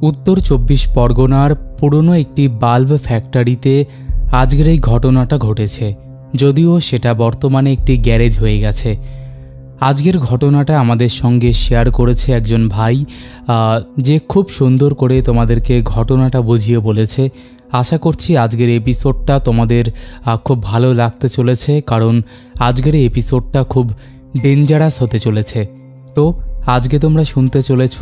উত্তর ২৪ পরগনার পুরনো একটি বাল্ব ফ্যাক্টরিতে আজকের এই ঘটনাটা ঘটেছে, যদিও সেটা বর্তমানে একটি গ্যারেজ হয়ে গেছে। আজকের ঘটনাটা আমাদের সঙ্গে শেয়ার করেছে একজন ভাই, যে খুব সুন্দর করে তোমাদেরকে ঘটনাটা বুঝিয়ে বলেছে। আশা করছি আজকের এপিসোডটা তোমাদের খুব ভালো লাগতে চলেছে, কারণ আজকের এই এপিসোডটা খুব ডেঞ্জারাস হতে চলেছে। তো আজকে তোমরা শুনতে চলেছ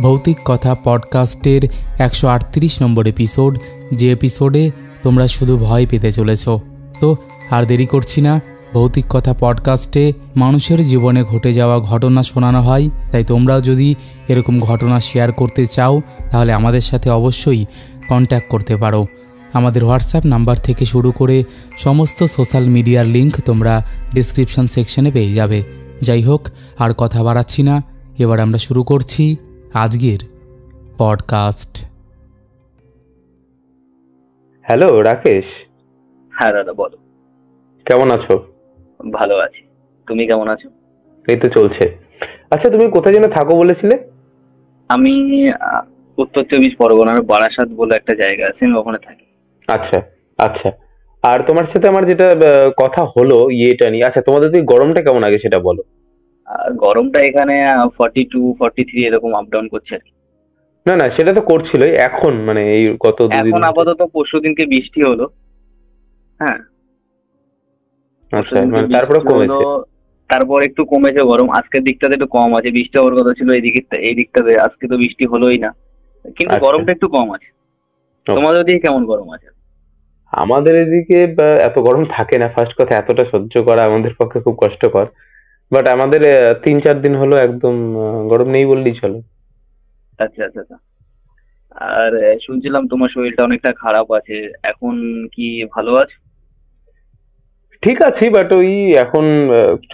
ভৌতিক কথা পডকাস্টের ১৩৮ নম্বর এপিসোড, যে এপিসোডে তোমরা শুধু ভয় পেতে চলেছ। তো আর দেরি করছি না, ভৌতিক কথা পডকাস্টে মানুষের জীবনে ঘটে যাওয়া ঘটনা শোনানো হয়, তাই তোমরাও যদি এরকম ঘটনা শেয়ার করতে চাও তাহলে আমাদের সাথে অবশ্যই কন্ট্যাক্ট করতে পারো। আমাদের হোয়াটসঅ্যাপ নাম্বার থেকে শুরু করে সমস্ত সোশ্যাল মিডিয়ার লিঙ্ক তোমরা ডিসক্রিপশন সেকশনে পেয়ে যাবে। যাই হোক, আর কথা বাড়াচ্ছি না, এবার আমরা শুরু করছি আজকের পডকাস্ট। হ্যালো রাকেশ। হ্যাঁ দাদা, বলো। কেমন আছো? ভালো আছি, তুমি কেমন আছো? এই তো চলছে। আচ্ছা, তুমি কোথায় যেন থাকো বলেছিলে? আমি উত্তর ২৪ পরগনার বারাসাত বলে একটা জায়গা আছে, আমি ওখানে থাকি। আচ্ছা আচ্ছা। আর তোমার সাথে আমার যেটা কথা হলো ইয়েটা নিয়ে, আচ্ছা তোমাদের দিকে গরমটা কেমন আগে সেটা বলো। গরমটা এখানে 42, 43 এরকম আপ ডাউন করছে আর কি। না না, সেটা তো করছিলই, এখন মানে এই গত দুদিন এখন আপাতত পরশু দিনকে বৃষ্টি হলো। হ্যাঁ, আচ্ছা, মানে তারপরে কমেছে। তারপর একটু কমেছে গরম। আজকের দিকটাতে একটু কম আছে, বৃষ্টি হওয়ার কথা ছিল এই দিকটাতে, আজকে তো বৃষ্টি হলোই না, কিন্তু আচ্ছা। গরমটা একটু কম আছে। তোমাদের দিকে কেমন গরম আছে? আমাদের এদিকে এত গরম থাকে না, ফার্স্ট কথা এতটা সহ্য করা আমাদের পক্ষে খুব কষ্টকর। বাট আমাদের ৩-৪ দিন হলো একদম গরম নেই বললেই চলে। আচ্ছা আচ্ছা আচ্ছা। আর শুনছিলাম তোমার শরীরটা অনেকটা খারাপ আছে, এখন কি ভালো আছে? ঠিক আছে, বাট ওই এখন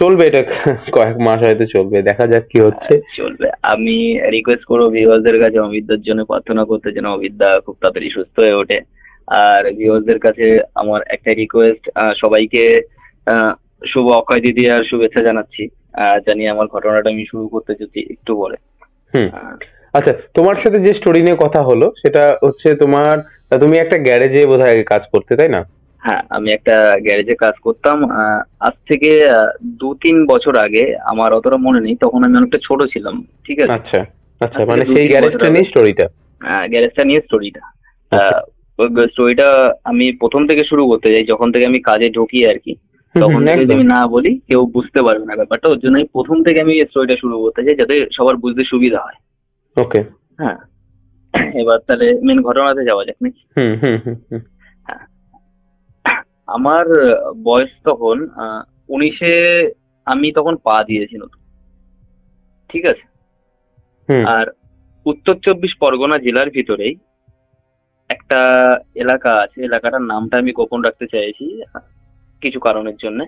চলবে এটা কয়েক মাস হয়তো চলবে, দেখা যাক কি হচ্ছে। চলবে। আমি রিকোয়েস্ট করবো ভিউয়ার্সদের কাছে অমিতদার জন্য প্রার্থনা করতে, যেন অমিতদা খুব তাড়াতাড়ি সুস্থ হয়ে ওঠে। আর ভিউয়ার্সদের কাছে আমার একটা রিকোয়েস্ট, সবাইকে শুভ অক্ষয় দিদি আর শুভেচ্ছা জানাচ্ছি। জানিয়ে আমার ঘটনাটা আমি শুরু করতে যদি একটু বলে। আচ্ছা, তোমার সাথে যে স্টোরি নিয়ে কথা হলো সেটা হচ্ছে তুমি একটা গ্যারেজে বোধহয় আগে কাজ করতে, তাই না? হ্যাঁ, আমি একটা গ্যারেজে কাজ করতাম। আজ থেকে ২-৩ বছর আগে, আমার অতটা মনে নেই, তখন আমি অনেকটা ছোট ছিলাম। ঠিক আছে। আচ্ছা আচ্ছা, মানে সেই গ্যারেজটা নিয়ে স্টোরিটা। গ্যারেজটা নিয়ে স্টোরিটা। স্টোরিটা আমি প্রথম থেকে শুরু করতে যাই, যখন থেকে আমি কাজে ঢুকি আর কি। তখন থেকে যদি আমি না বলি কেউ বুঝতে পারবে না ব্যাপারটা, ওর জন্য প্রথম থেকে আমি স্টোরিটা শুরু করতে চাই, যাতে সবার বুঝতে সুবিধা হয়। ওকে। হ্যাঁ, এবার তাহলে মেন ঘটনাতে যাওয়া যাক নাকি? হ্যাঁ, আমার বয়স তখন 19-এ, আমি তখন পা দিয়েছি নতুন। ঠিক আছে। আর উত্তর ২৪ পরগনা জেলার ভিতরেই একটা এলাকা আছে, এলাকাটার নামটা আমি গোপন রাখতে চাইছি কিছু কারণের জন্য।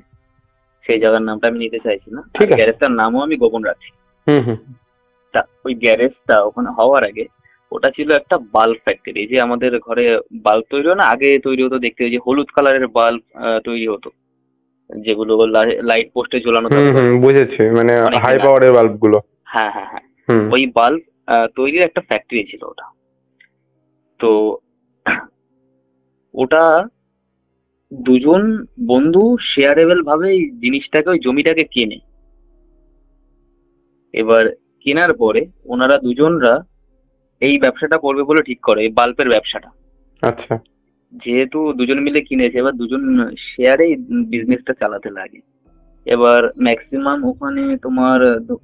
সেই জায়গার নামটা আমি নিতে চাইছি না, গ্যারেজটার নামও আমি গোপন রাখছি। তা ওই গ্যারেজটা ওখানে হওয়ার আগে ওটা ছিল একটা বাল্ব ফ্যাক্টরি। যে আমাদের ঘরে বাল্ব তৈরি হয় না, আগে তৈরি হতো, দেখতে যে হলুদ কালারের বাল্ব তৈরি হতো, যেগুলো লাইট পোস্টে ঝোলানো থাকতো। বুঝেছি, মানে হাই পাওয়ারের বাল্ব গুলো। হ্যাঁ হ্যাঁ হ্যাঁ, ওই বাল্ব তৈরির একটা ফ্যাক্টরি ছিল ওটা। তো ওটা দুজন বন্ধু শেয়ারেবল ভাবে এই জিনিসটাকে, ওই জমিটাকে কেনে। এবার কেনার পরে ওনারা দুজনরা এই ব্যবসাটা করবে বলে ঠিক করে, এই বাল্বের ব্যবসাটা। আচ্ছা। যেহেতু দুজন মিলে কিনেছে, এবার দুজন শেয়ারে বিজনেসটা চালাতে লাগে। এবার ম্যাক্সিমাম ওখানে তোমার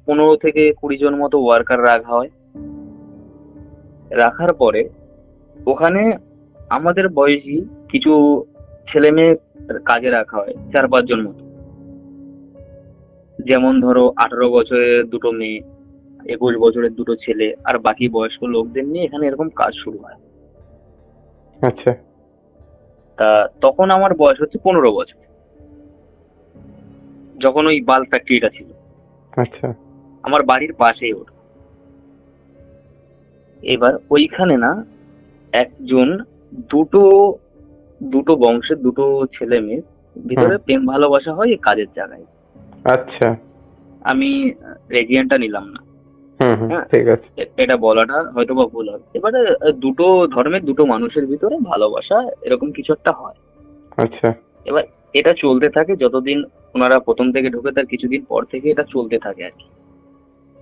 15 থেকে 20 জন মতো ওয়ার্কার রাখা হয়। রাখার পরে ওখানে আমাদের বয়সী কিছু ছেলে মেয়ে কাজে রাখা হয়, 4-5 জন মতো। যেমন ধরো 18 বছরের 2টো মেয়ে, 21 বছরের 2টো ছেলে, আর বাকি বয়স্ক লোকদের নিয়ে এখানে এরকম কাজ শুরু হয়। আচ্ছা। তা তখন আমার বয়স হচ্ছে 15 বছর, যখন ওই বাল্ব ফ্যাক্টরিটা ছিল। আচ্ছা। আমার বাড়ির পাশেই ওটা। এবার ওইখানে না একজন দুটো বংশের 2টো ছেলে মেয়ে ভিতরে প্রেম ভালোবাসা হয় এই কাজের জায়গায়। আচ্ছা। আমি রেজিয়েন্টটা নিলাম না, হ্যাঁ, ঠিক আছে। এটা বলাটা হয়তো বা ভুল হবে। এবারে দুটো ধর্মের দুটো মানুষের ভিতরে ভালোবাসা এরকম কিছু একটা হয়। আচ্ছা। এবার এটা চলতে থাকে যতদিন ওনারা প্রথম থেকে ঢুকে, তার কিছুদিন পর থেকে এটা চলতে থাকে আর কি।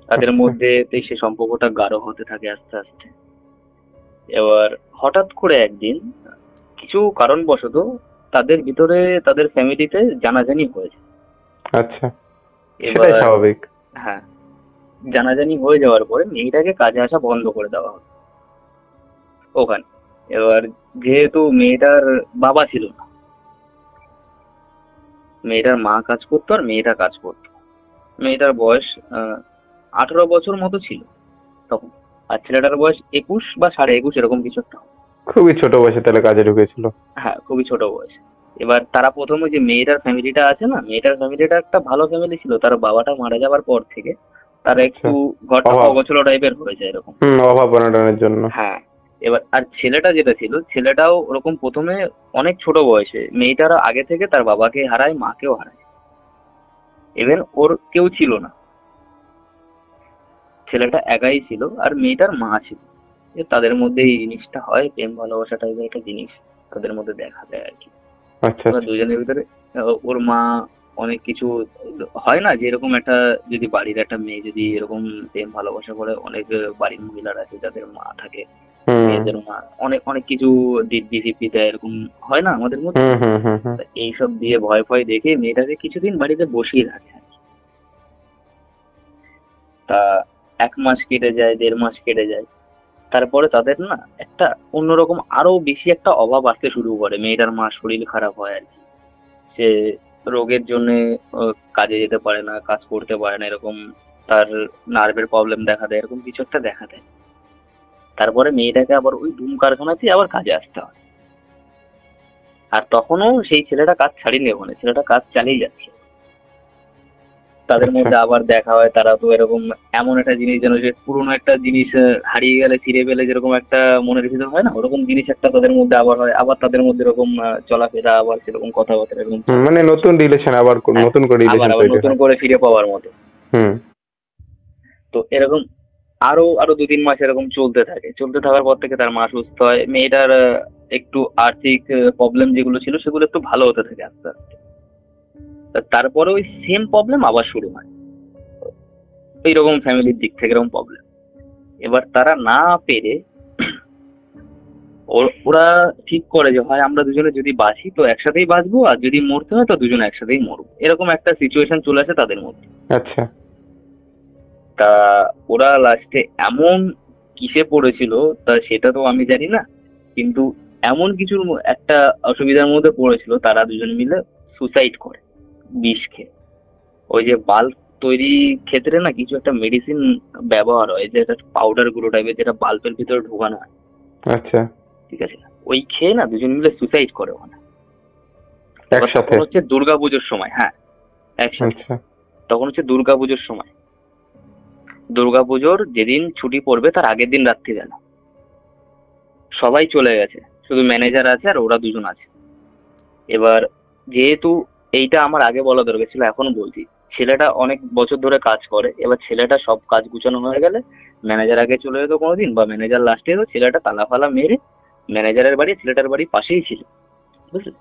তাদের আচ্ছা। মধ্যে সে সম্পর্কটা গাঢ় হতে থাকে আস্তে আস্তে। এবার হঠাৎ করে একদিন কিছু কারণবশত তাদের ভিতরে, তাদের ফ্যামিলিতে জানাজানি হয়েছে। আচ্ছা, সেটাই এবার স্বাভাবিক। হ্যাঁ, জানাজানি হয়ে যাওয়ার পরে মেয়েটাকে কাজে আসা বন্ধ করে দেওয়া হলো ওখানে। এবার যেহেতু মেয়েটার বাবা ছিল না, মেয়েটার মা কাজ করতো আর মেয়েটা কাজ করতো। মেয়েটার বয়স 18 বছর মতো ছিল তখন, আর ছেলেটার বয়স 21 বা 21.5 এরকম কিছু একটা হবে। খুবই ছোট বয়সে তাহলে কাজে ঢুকেছিল। হ্যাঁ, খুবই ছোট বয়স। এবার তারা প্রথমে যে মেয়েটার ফ্যামিলিটা আছে না, মেয়েটার ফ্যামিলিটা একটা ভালো ফ্যামিলি ছিল। তার বাবাটা মারা যাওয়ার পর থেকে তারা আচ্ছা। একটু ঘরটা অভাব। অগোছালো টাইপের হয়েছে এরকম। অভাব অনটনের জন্য। হ্যাঁ, এবার আর ছেলেটা যেটা ছিল, ছেলেটাও ওরকম প্রথমে অনেক ছোট বয়সে মেয়েটার আগে থেকে তার বাবাকে হারায়, মাকেও হারায়। ইভেন ওর কেউ ছিল না, ছেলেটা একাই ছিল আর মেয়েটার মা ছিল। তাদের মধ্যে এই জিনিসটা হয়, প্রেম ভালোবাসা টাইপের একটা জিনিস তাদের মধ্যে দেখা দেয় আর কি। আচ্ছা। এবার দুজনের ভিতরে ওর মা অনেক কিছু হয় না, যে এরকম একটা যদি বাড়ির একটা মেয়ে যদি এরকম প্রেম ভালোবাসা করে, অনেক বাড়ির মহিলারা আছে যাদের মা থাকে, মেয়েদের মা অনেক অনেক কিছু দিব্যি দিব্যি দেয়, এরকম হয় না আমাদের মধ্যে। তা এইসব দিয়ে ভয় ভয় দেখে মেয়েটাকে কিছুদিন বাড়িতে বসিয়ে রাখে। তা 1 মাস কেটে যায়, 1.5 মাস কেটে যায়। তারপরে তাদের না একটা অন্যরকম আরো বেশি একটা অভাব আসতে শুরু করে। মেয়েটার মা শরীর খারাপ হয় আর কি। সে রোগের জন্য কাজে যেতে পারে না, কাজ করতে পারে না, এরকম তার নার্ভের প্রবলেম দেখা দেয়, এরকম কিছু একটা দেখা দেয়। তারপরে মেয়েটাকে আবার ওই ধূম কারখানাতেই আবার কাজে আসতে হয়। আর তখনও সেই ছেলেটা কাজ ছাড়িনি, ওখানে ছেলেটা কাজ চালিয়ে যাচ্ছে। তাদের মধ্যে আবার দেখা হয়, তারা তো এরকম এমন একটা জিনিস যেন, যে পুরোনো একটা জিনিস হারিয়ে গেলে ফিরে পেলে যেরকম একটা মনের ভিতর হয় না, ওরকম জিনিস একটা তাদের মধ্যে আবার হয়। আবার তাদের মধ্যে এরকম চলাফেরা, আবার সেরকম কথাবার্তা এরকম মানে নতুন রিলেশন, আবার নতুন করে রিলেশন আবার তৈরি নতুন হয়। করে ফিরে পাওয়ার মতো। তো এরকম আরো আরো 2-3 মাস এরকম চলতে থাকে। চলতে থাকার পর থেকে তার মা সুস্থ হয়, মেয়েটার একটু আর্থিক প্রবলেম যেগুলো ছিল সেগুলো একটু ভালো হতে থাকে আস্তে আস্তে। তারপরে ওই সেম প্রবলেম আবার শুরু হয়, এইরকম ফ্যামিলির দিক থেকে এরকম প্রবলেম। এবার তারা না পেরে ওরা ঠিক করে যে হয় আমরা দুজনে যদি বাঁচি তো একসাথেই বাঁচবো, আর যদি মরতে হয় তো দুজনে একসাথেই মরবো, এরকম একটা সিচুয়েশন চলে আসে তাদের মধ্যে। আচ্ছা। তা ওরা লাস্টে এমন কিসে পড়েছিল তা সেটা তো আমি জানি না, কিন্তু এমন কিছুর একটা অসুবিধার মধ্যে পড়েছিল, তারা দুজন মিলে সুসাইড করে বিষ খেয়ে। ওই যে বাল্ব তৈরি ক্ষেত্রে না কিছু একটা মেডিসিন ব্যবহার হয়, যে একটা পাউডার গুলো টাইপের, যেটা বাল্বের ভিতরে ঢোকানো হয়। আচ্ছা। ঠিক আছে, ওই খেয়ে না দুজন মিলে সুসাইড করে ওখানে। একসাথে? তখন হচ্ছে দুর্গাপুজোর সময়। হ্যাঁ, একসাথে। তখন হচ্ছে দুর্গাপুজোর সময়। দুর্গাপুজোর যেদিন ছুটি পড়বে তার আগের দিন রাত্রিবেলা সবাই চলে গেছে, শুধু ম্যানেজার আছে আর ওরা দুজন আছে। এবার যেহেতু এইটা আমার আগে বলা দরকার ছিল, এখন বলছি, ছেলেটা অনেক বছর ধরে কাজ করে। এবার ছেলেটা সব কাজ গুছানো হয়ে গেলে ম্যানেজার আগে চলে যেত কোনোদিন, বা ম্যানেজার লাস্টে এলো, ছেলেটা তালা ফালা মেরে, ম্যানেজারের বাড়ি ছেলেটার বাড়ির পাশেই ছিল, বুঝলি,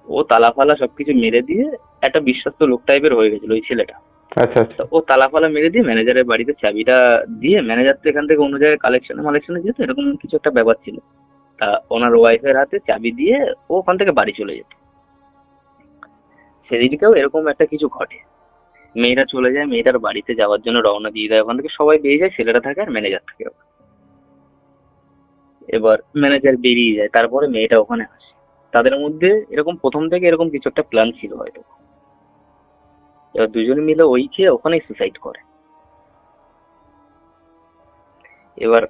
ও তালা ফালা সবকিছু মেরে দিয়ে একটা বিশ্বস্ত লোক টাইপের হয়ে গেছিল ওই ছেলেটা। আচ্ছা আচ্ছা। ও তালা ফালা মেরে দিয়ে ম্যানেজারের বাড়িতে চাবিটা দিয়ে, ম্যানেজার তো এখান থেকে অন্য জায়গায় কালেকশনে যেত, এরকম কিছু একটা ব্যাপার ছিল। তা ওনার ওয়াইফের হাতে চাবি দিয়ে ও ওখান থেকে বাড়ি চলে যেত। সেদিনকেও এরকম একটা কিছু ঘটে। মেয়েরা চলে যায়, মেয়েটার বাড়িতে যাওয়ার জন্য রওনা দিয়ে দেয়, ওখান থেকে সবাই বেরিয়ে যায়, ছেলেটা থাকে আর ম্যানেজার থাকে। এবার ম্যানেজার বেরিয়ে যায়, তারপরে মেয়েটা ওখানে আসে। তাদের মধ্যে এরকম প্রথম থেকে এরকম কিছু একটা প্ল্যান ছিল হয়তো। এবার দুজন মিলে ওই খেয়ে ওখানেই সুসাইড করে। এবার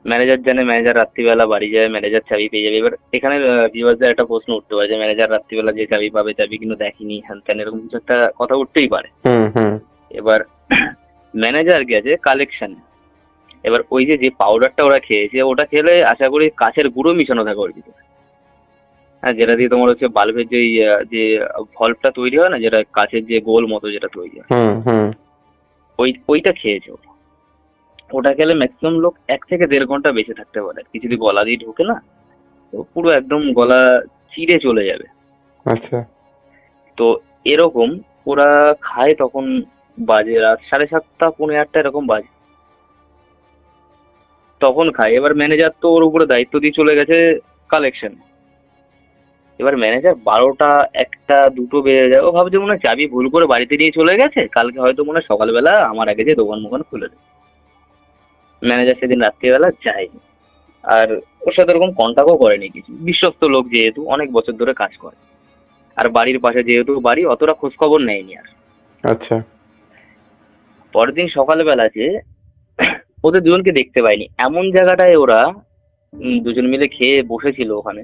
ম্যানেজার জানে, ম্যানেজার রাত্রিবেলা বাড়ি যায়, ম্যানেজার চাবি পেয়ে যাবে। এবার এখানে ভিউয়ার্সদের একটা প্রশ্ন উঠতে পারে যে ম্যানেজার রাত্রিবেলা যে চাবি পাবে, চাবি কিন্তু দেখেনি, হ্যান ত্যান, এরকম কিছু একটা কথা উঠতেই পারে। এবার ম্যানেজার গেছে কালেকশনে। এবার ওই যে যে পাউডারটা ওরা খেয়েছে, ওটা খেলে আশা করি কাছের গুঁড়ো মিশানো থাকে ওর ভিতরে। হ্যাঁ, যেটা দিয়ে তোমার হচ্ছে বাল্বের যে ভলভটা তৈরি হয় না, যেটা কাছের যে গোল মতো যেটা তৈরি হয়, ওইটা খেয়েছে ও। ওটা খেলে ম্যাক্সিমাম লোক 1 থেকে 1.5 ঘন্টা বেঁচে থাকতে পারে। কি যদি গলা দিয়ে ঢোকে না, তো পুরো একদম গলা চিড়ে চলে যাবে। আচ্ছা। তো এরকম ওরা খায় তখন বাজে রাত 7:30 পৌনে 8টা এরকম বাজে, তখন খায়। এবার ম্যানেজার তো ওর উপরে দায়িত্ব দিয়ে চলে গেছে কালেকশন। এবার ম্যানেজার 12টা 1টা 2টো বেজে যায়, ও ভাবছে মনে হয় চাবি ভুল করে বাড়িতে নিয়ে চলে গেছে, কালকে হয়তো মনে হয় সকালবেলা আমার আগে যে দোকান মোকান খুলে দেবে। ম্যানেজার সেদিন রাত্রিবেলা যায়নি, আর ওর সাথে ওরকম কন্ট্যাক্টও করেনি কিছু। বিশ্বস্ত লোক যেহেতু, অনেক বছর ধরে কাজ করে, আর বাড়ির পাশে যেহেতু বাড়ি, অতটা খোঁজ খবর নেয়নি আর। আচ্ছা। পরের দিন সকালবেলা যে ওদের দুজনকে দেখতে পাইনি, এমন জায়গাটায় ওরা দুজন মিলে খেয়ে বসেছিল ওখানে,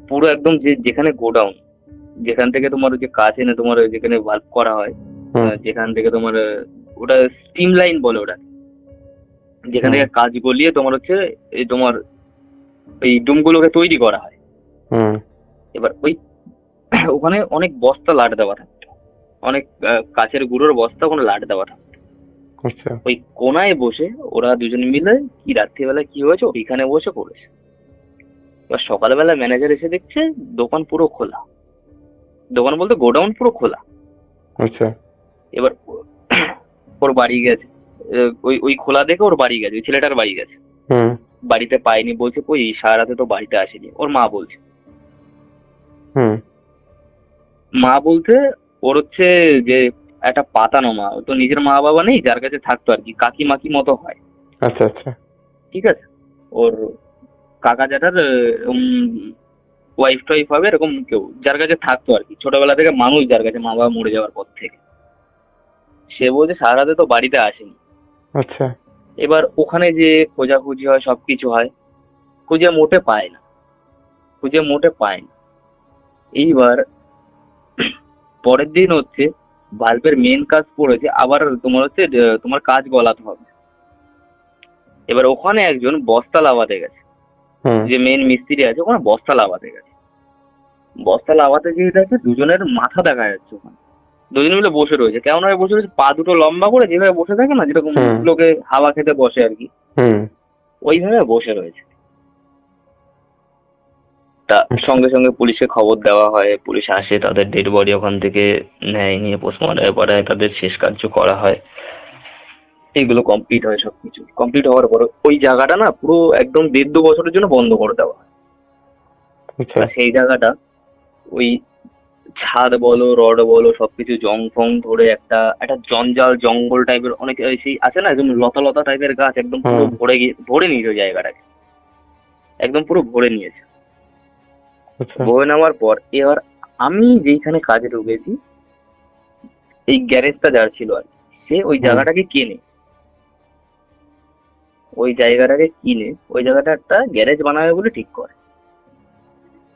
পুরো একদম যেখানে গোডাউন, যেখান থেকে তোমার ওই যে কাজ এনে তোমার ওই যেখানে ভাল্ব করা হয়, যেখান থেকে তোমার ওটা স্টিম লাইন বলে ওটা, যেখান থেকে কাজ গলিয়ে তোমার হচ্ছে এই তোমার এই ডুমগুলোকে তৈরি করা হয়। এবার ওই ওখানে অনেক বস্তা লাট দেওয়া থাকতো, অনেক কাছের গুঁড়োর বস্তা ওখানে লাট দেওয়া থাকতো। ওই কোনায় বসে ওরা দুজন মিলে কি রাত্রিবেলা কি হয়েছে ওইখানে বসে পড়েছে। এবার সকালবেলা ম্যানেজার এসে দেখছে দোকান পুরো খোলা, দোকান বলতে গোডাউন পুরো খোলা। আচ্ছা। এবার ওর বাড়ি গেছে, ওই ওই খোলা দেখে ওর বাড়ি গেছে, ওই ছেলেটার বাড়ি গেছে, বাড়িতে পাইনি, বলছে কই সারা রাতে তো বাড়িতে আসেনি। ওর মা বলছে, মা বলতে ওর হচ্ছে যে একটা পাতানো মা, ও তো নিজের মা বাবা নেই, যার কাছে থাকতো আর কি, কাকি মাকি মতো হয়। আচ্ছা আচ্ছা। ঠিক আছে, ওর কাকা জ্যাঠার ওয়াইফ টোয়াইফ হবে এরকম কেউ, যার কাছে থাকতো আর কি, ছোটবেলা থেকে মানুষ যার কাছে, মা বাবা মরে যাওয়ার পর থেকে। সে বলছে সারা রাতে তো বাড়িতে আসেনি। আচ্ছা। এবার ওখানে যে খোঁজাখুঁজি হয়, সবকিছু হয়, খুঁজে মোটে পায় না, খুঁজে মোটে পায় না। এইবার পরের দিন হচ্ছে ভাল্বের মেন কাজ পড়েছে, আবার তোমার হচ্ছে তোমার কাজ গলাতে হবে। এবার ওখানে একজন বস্তা লাভাতে গেছে, যে মেন মিস্ত্রি আছে ওখানে বস্তা লাভাতে গেছে। বস্তা লাভাতে গিয়ে দেখে দুজনের মাথা দেখা যাচ্ছে ওখানে, দুজন মিলে বসে রয়েছে। কেমন ভাবে বসে রয়েছে, পা দুটো লম্বা করে যেভাবে বসে থাকে না, যেরকম লোকে হাওয়া খেতে বসে আর কি, ওইভাবে বসে রয়েছে। তা সঙ্গে সঙ্গে পুলিশে খবর দেওয়া হয়, পুলিশ আসে, তাদের ডেড বডি ওখান থেকে নেয়, নিয়ে পোস্টমর্টমের পরে তাদের শেষ কার্য করা হয়। এইগুলো কমপ্লিট হয়, সবকিছু কমপ্লিট হওয়ার পরে ওই জায়গাটা না পুরো একদম 1.5-2 বছরের জন্য বন্ধ করে দেওয়া হয়। সেই জায়গাটা ওই ছাদ বলো রড বলো সবকিছু জং ফং ধরে একটা একটা জঞ্জাল জঙ্গল টাইপের, অনেক সেই আছে না একদম লতা লতা টাইপের গাছ, একদম পুরো ভরে নিয়েছে জায়গাটাকে, একদম পুরো ভরে নিয়েছে। ভরে নেওয়ার পর এবার আমি যেইখানে কাজে ঢুকেছি, এই গ্যারেজটা যার ছিল আর সে ওই জায়গাটাকে কেনে, ওই জায়গাটাকে কিনে ওই জায়গাটা একটা গ্যারেজ বানাবে বলে ঠিক করে।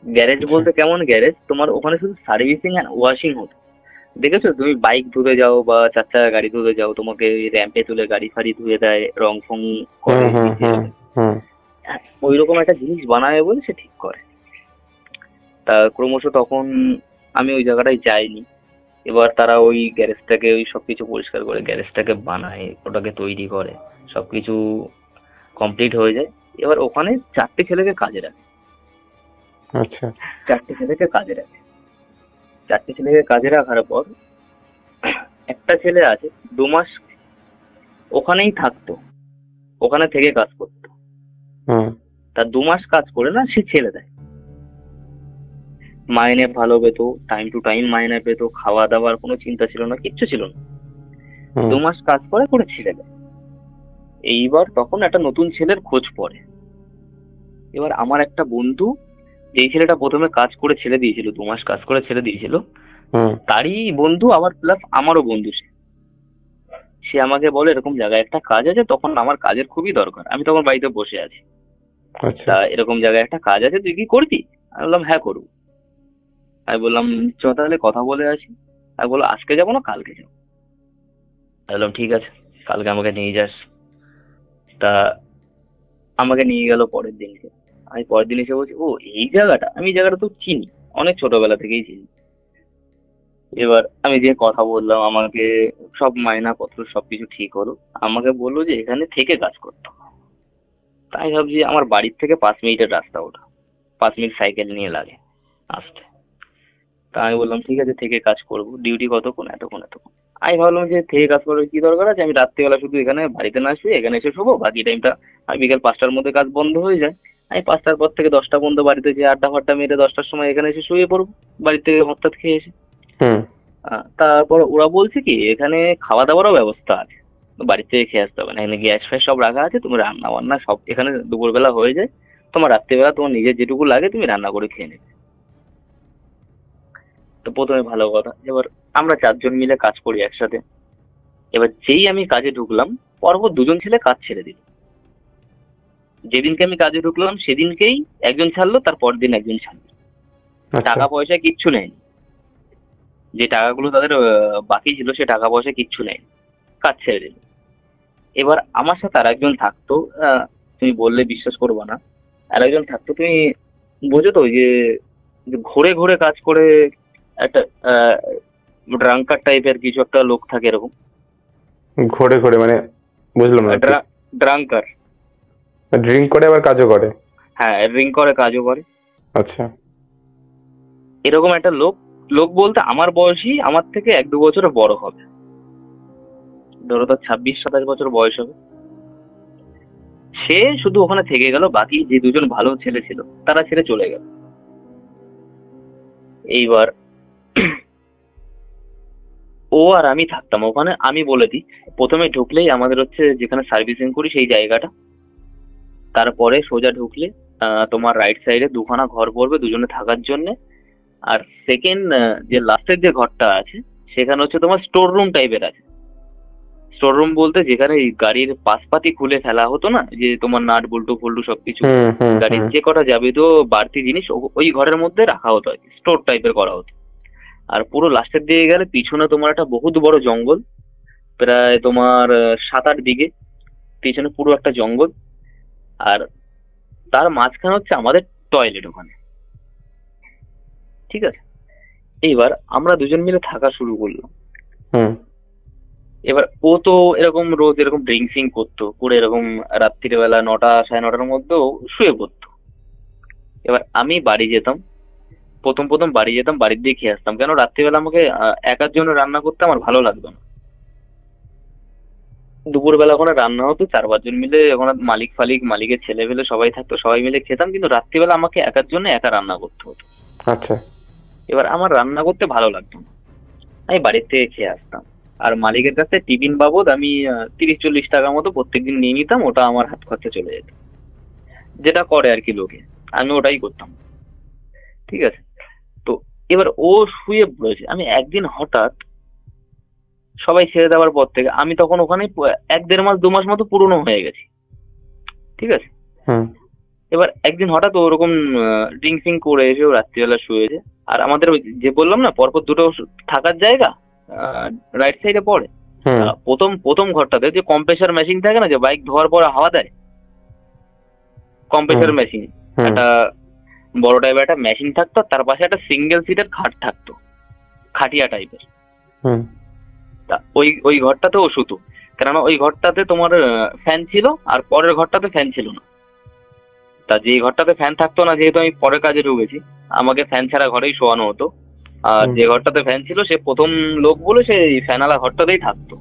গ্যারেজ বলতে কেমন গ্যারেজ, তোমার ওখানে শুধু সার্ভিসিং অ্যান্ড ওয়াশিং হতো। দেখেছো তুমি বাইক ধুতে যাও বা 4 চাকা গাড়ি ধুতে যাও, তোমাকে র্যাম্পে তুলে গাড়ি ফাড়ি ধুয়ে দেয়, রং ফং করে, ওই রকম একটা জিনিস বানাবে বলে সে ঠিক করে। তা ক্রমশ তখন আমি ওই জায়গাটায় যাইনি। এবার তারা ওই গ্যারেজটাকে ওই সবকিছু পরিষ্কার করে গ্যারেজটাকে বানায়, ওটাকে তৈরি করে, সবকিছু কমপ্লিট হয়ে যায়। এবার ওখানে 4টে ছেলেকে কাজে রাখে। আচ্ছা। 4টে ছেলেকে কাজে রাখে। 4টে ছেলেকে কাজে রাখার পর একটা ছেলে আছে 2 মাস ওখানেই থাকতো, ওখানে থেকে কাজ করতো। তার 2 মাস কাজ করে না সে ছেড়ে দেয়। মাইনে ভালো পেতো, টাইম টু টাইম মাইনে পেতো, খাওয়া দাওয়ার কোনো চিন্তা ছিল না, কিচ্ছু ছিল না। 2 মাস কাজ করে ছেড়ে দেয়। এইবার তখন একটা নতুন ছেলের খোঁজ পড়ে। এবার আমার একটা বন্ধু, যেই ছেলেটা প্রথমে কাজ করে ছেড়ে দিয়েছিল, 2 মাস কাজ করে ছেড়ে দিয়েছিল, তারই বন্ধু আবার প্লাস আমারও বন্ধু। সে আমাকে বলে এরকম জায়গায় একটা কাজ আছে, তখন আমার কাজের খুবই দরকার, আমি তখন বাড়িতে বসে আছি। তা এরকম জায়গায় একটা কাজ আছে, তুই কি করবি? আমি বললাম হ্যাঁ করবো। আমি বললাম চ তাহলে কথা বলে আসি। আমি বললো আজকে যাবো না কালকে যাবো। আমি বললাম ঠিক আছে, কালকে আমাকে নিয়ে যাস। তা আমাকে নিয়ে গেল পরের দিনকে। আমি পরের দিন এসে বলছি ও এই জায়গাটা, আমি এই জায়গাটা তো চিনি, অনেক ছোটবেলা থেকেই চিনি। এবার আমি যে কথা বললাম, আমাকে সব মাইনাপত্র সবকিছু ঠিক হলো। আমাকে বললো যে এখানে থেকে কাজ করতে হবে। তাই ভাবছি আমার বাড়ির থেকে 5 মিনিটের রাস্তা ওটা, 5 মিনিট সাইকেল নিয়ে লাগে আসতে। তা আমি বললাম ঠিক আছে থেকে কাজ করবো, ডিউটি কতক্ষণ, এতক্ষণ এতক্ষণ। আমি ভাবলাম যে থেকে কাজ করার কি দরকার আছে, আমি রাত্রিবেলা শুধু এখানে বাড়িতে না শুয়ে এখানে এসে শোবো, বাকি টাইমটা আমি বিকেল 5টার মধ্যে কাজ বন্ধ হয়ে যায়, আমি 5টার পর থেকে 10টা পর্যন্ত বাড়িতে যে আড্ডা ফাড্ডা মেরে 10টার সময় এখানে এসে শুয়ে পড়বো বাড়ি থেকে ভাত টাত খেয়ে এসে। হুম। তারপর ওরা বলছে কি এখানে খাওয়া দাওয়ারও ব্যবস্থা আছে, বাড়ি থেকে খেয়ে আসতে হবে না, এখানে গ্যাস ফ্যাস সব রাখা আছে, তুমি রান্না বান্না সব এখানে দুপুরবেলা হয়ে যায়, তোমার রাত্রিবেলা তোমার নিজের যেটুকু লাগে তুমি রান্না করে খেয়ে নেবে। তো প্রথমে ভালো কথা। এবার আমরা 4জন মিলে কাজ করি একসাথে। এবার যেই আমি কাজে ঢুকলাম, পরপর 2জন ছেলে কাজ ছেড়ে দিল। যেদিনকে আমি কাজে ঢুকলাম সেদিনকেই একজন ছাড়লো, তার পরের দিন একজন ছাড়লো। আচ্ছা। টাকা পয়সা কিচ্ছু নেয়নি, যে টাকাগুলো তাদের বাকি ছিল সে টাকা পয়সা কিচ্ছু নেয়নি, কাজ ছেড়ে দিল। এবার আমার সাথে আর একজন থাকতো, তুমি বললে বিশ্বাস করবো না, আর একজন থাকতো, তুমি বোঝো তো ওই যে যে ঘুরে ঘুরে কাজ করে, একটা ড্রাঙ্কার টাইপের কিছু একটা লোক থাকে এরকম। ঘোরে ঘোরে মানে বুঝলাম না। ড্রাঙ্কার, ড্রিঙ্ক করে আবার কাজও করে? হ্যাঁ ড্রিঙ্ক করে কাজও করে। আচ্ছা। এরকম একটা লোক, লোক বলতে আমার বয়সী, আমার থেকে 1-2 বছরের বড় হবে, ধরো তার 26-27 বছর বয়স হবে। সে শুধু ওখানে থেকে গেল, বাকি যে 2জন ভালো ছেলে ছিল তারা ছেড়ে চলে গেল। এইবার ও আর আমি থাকতাম ওখানে। আমি বলে দিই, প্রথমে ঢুকলেই আমাদের হচ্ছে যেখানে সার্ভিসিং করি সেই জায়গাটা, তারপরে সোজা ঢুকলে তোমার রাইট সাইডে 2খানা ঘর পড়বে 2জনে থাকার জন্য। আর সেকেন্ড যে লাস্টের যে ঘরটা আছে সেখানে হচ্ছে তোমার স্টোর রুম টাইপের আছে। স্টোর রুম বলতে যেখানে এই গাড়ির পাশপাতি খুলে ফেলা হতো না, যে তোমার নাট বল্টু ফল্টু সবকিছু গাড়ির যে কটা যাবতীয় বাড়তি জিনিস ওই ঘরের মধ্যে রাখা হতো আর কি, স্টোর টাইপের করা হতো। আর পুরো লাস্টের দিকে গেলে পিছনে তোমার একটা বহুত বড় জঙ্গল, প্রায় তোমার 7-8 বিঘে পিছনে পুরো একটা জঙ্গল। আর তার মাঝখানে হচ্ছে আমাদের টয়লেট ওখানে, ঠিক আছে। এইবার আমরা 2জন মিলে থাকা শুরু করলাম। এবার ও তো এরকম রোজ এরকম ড্রিঙ্কসিং করতো, করে এরকম রাত্রিবেলা 9টা 9:30টার মধ্যেও শুয়ে পড়তো। এবার আমি বাড়ি যেতাম, প্রথম প্রথম বাড়ি যেতাম, বাড়ির দিয়ে খেয়ে আসতাম, কেন রাত্রিবেলা আমাকে একার জন্য রান্না করতে আমার ভালো লাগতো না। দুপুরবেলা ওখানে রান্না হতো 4-5 জন মিলে, ওখানে মালিক ফালিক মালিকের ছেলে পেলে সবাই থাকতো, সবাই মিলে খেতাম, কিন্তু রাত্রিবেলা আমাকে একার জন্য একা রান্না করতে হতো। আচ্ছা। এবার আমার রান্না করতে ভালো লাগতো না, আমি বাড়ির থেকে খেয়ে আসতাম। আর মালিকের কাছে টিফিন বাবদ আমি 30-40 টাকা মতো প্রত্যেকদিন নিয়ে নিতাম, ওটা আমার হাত খরচা চলে যেত, যেটা করে আর কি লোকে, আমি ওটাই করতাম, ঠিক আছে। তো এবার ও শুয়ে পড়েছে, আমি একদিন হঠাৎ, সবাই ছেড়ে দেওয়ার পর থেকে আমি তখন ওখানে 1-1.5 মাস 2 মাস মতো পুরনো হয়ে গেছি, ঠিক আছে। এবার একদিন হঠাৎ ওরকম ড্রিঙ্কসিং করে এসে ও রাত্রিবেলা শুয়েছে। আর আমাদের ওই যে বললাম না পরপর 2টো থাকার জায়গা রাইট সাইডে পড়ে, প্রথম ঘরটাতে যে কম্প্রেসার মেশিন থাকে না, যে বাইক ধোয়ার পর হাওয়া দেয়, কম্প্রেসার মেশিন একটা বড় টাইপের একটা মেশিন থাকতো, তার পাশে একটা সিঙ্গেল সিটের খাট থাকতো, খাটিয়া টাইপের। তা ওই ঘরটাতে ও শুতো, কেননা ওই ঘরটাতে তোমার ফ্যান ছিল, আর পরের ঘরটাতে ফ্যান ছিল না। তা যে ঘরটাতে ফ্যান থাকতো না, যেহেতু আমি পরে কাজে ঢুকেছি, আমাকে ফ্যান ছাড়া ঘরেই শোয়ানো হতো। আর যে ঘরটাতে ফ্যান ছিল সে প্রথম লোক বলে সে ফ্যানওয়ালা ঘরটাতেই থাকতো।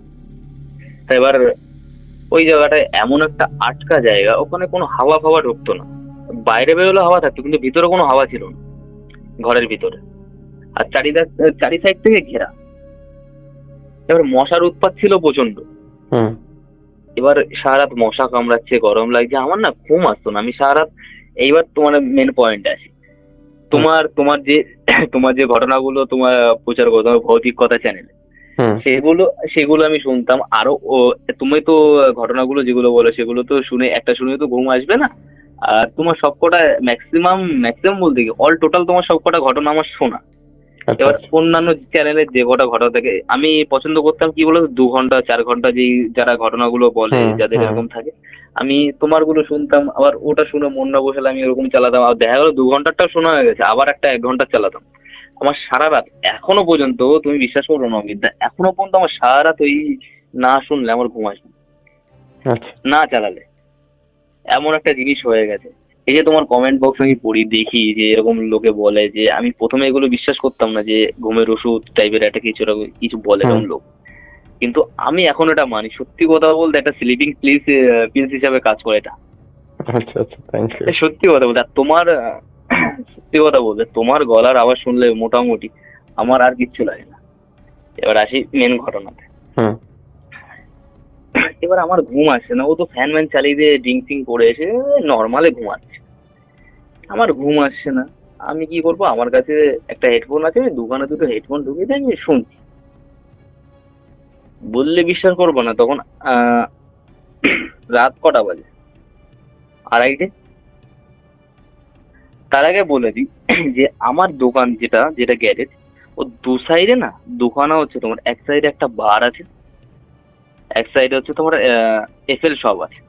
তা এবার ওই জায়গাটায় এমন একটা আটকা জায়গা, ওখানে কোনো হাওয়া ফাওয়া ঢুকতো না, বাইরে বেরোলে হাওয়া থাকতো কিন্তু ভিতরে কোনো হাওয়া ছিল না ঘরের ভিতরে, আর চারি সাইড থেকে ঘেরা। এবার মশার উৎপাত ছিল প্রচন্ড। এবার সারা রাত মশা কামড়াচ্ছে, গরম লাগছে, আমার না ঘুম আসতো না, আমি সারা রাত। এইবার তোমার মেন পয়েন্ট আসি, তোমার যে ঘটনাগুলো তোমার প্রচার করতো ভৌতিক কথা চ্যানেলে, সেগুলো আমি শুনতাম। আরো তুমি তো ঘটনাগুলো যেগুলো বলো সেগুলো তো শুনে তো ঘুম আসবে না। আর তোমার সবকটা ম্যাক্সিমাম বলতে কি অল টোটাল তোমার সবকটা ঘটনা আমার শোনা। এবার অন্যান্য চ্যানেলের যে কটা ঘটনা থাকে আমি পছন্দ করতাম কি বলতো 2 ঘন্টা 4 ঘন্টা যারা ঘটনাগুলো বলে, যাদের এরকম থাকে, আমি তোমার গুলো শুনতাম। আবার ওটা শুনে মন না বসলে আমি ওরকম চালাতাম, আর দেখা গেলো 2 ঘন্টারটা শোনা হয়ে গেছে, আবার একটা 1 ঘন্টা চালাতাম। আমার সারা রাত এখনো পর্যন্ত, তুমি বিশ্বাস করো না অমিত দা, এখনো পর্যন্ত আমার সারা রাত ওই না শুনলে আমার ঘুম আসবে না, আচ্ছা না চালালে। এমন একটা জিনিস হয়ে গেছে। এই যে তোমার কমেন্ট বক্স আমি পড়ি, দেখি যে এরকম লোকে বলে, যে আমি প্রথমে এগুলো বিশ্বাস করতাম না, যে ঘুমের ওষুধ টাইপের একটা কিছু কিছু বলে এরকম লোক, কিন্তু আমি এখন এটা মানি। সত্যি কথা বলতে একটা স্লিপিং পিলস হিসাবে কাজ করে এটা। আচ্ছা আচ্ছা, থ্যাংক ইউ। সত্যি কথা বলতে, আর তোমার সত্যি কথা বলতে তোমার গলার আওয়াজ শুনলে মোটামুটি আমার আর কিচ্ছু লাগে না। এবার আসি মেন ঘটনাতে। হুম এবার আমার ঘুম আসছে না, ও তো ফ্যান ম্যান চালিয়ে দিয়ে ড্রিঙ্ক ফিং করে এসে নর্মালে ঘুমাচ্ছে, আমার ঘুম আসছে না। আমি কি করবো, আমার কাছে একটা হেডফোন আছে, আমি দোকানে দুটো হেডফোন ঢুকিয়ে দিয়ে আমি শুনছি। বললে বিশ্বাস করবো না, তখন রাত কটা বাজে, 2:30। তার আগে বলে দিই যে আমার দোকান যেটা যেটা গ্যারেজ, ও দু সাইডে না দোকানও হচ্ছে তোমার, এক সাইডে একটা বার আছে, এক সাইডে হচ্ছে তোমার এফএল শপ আছে,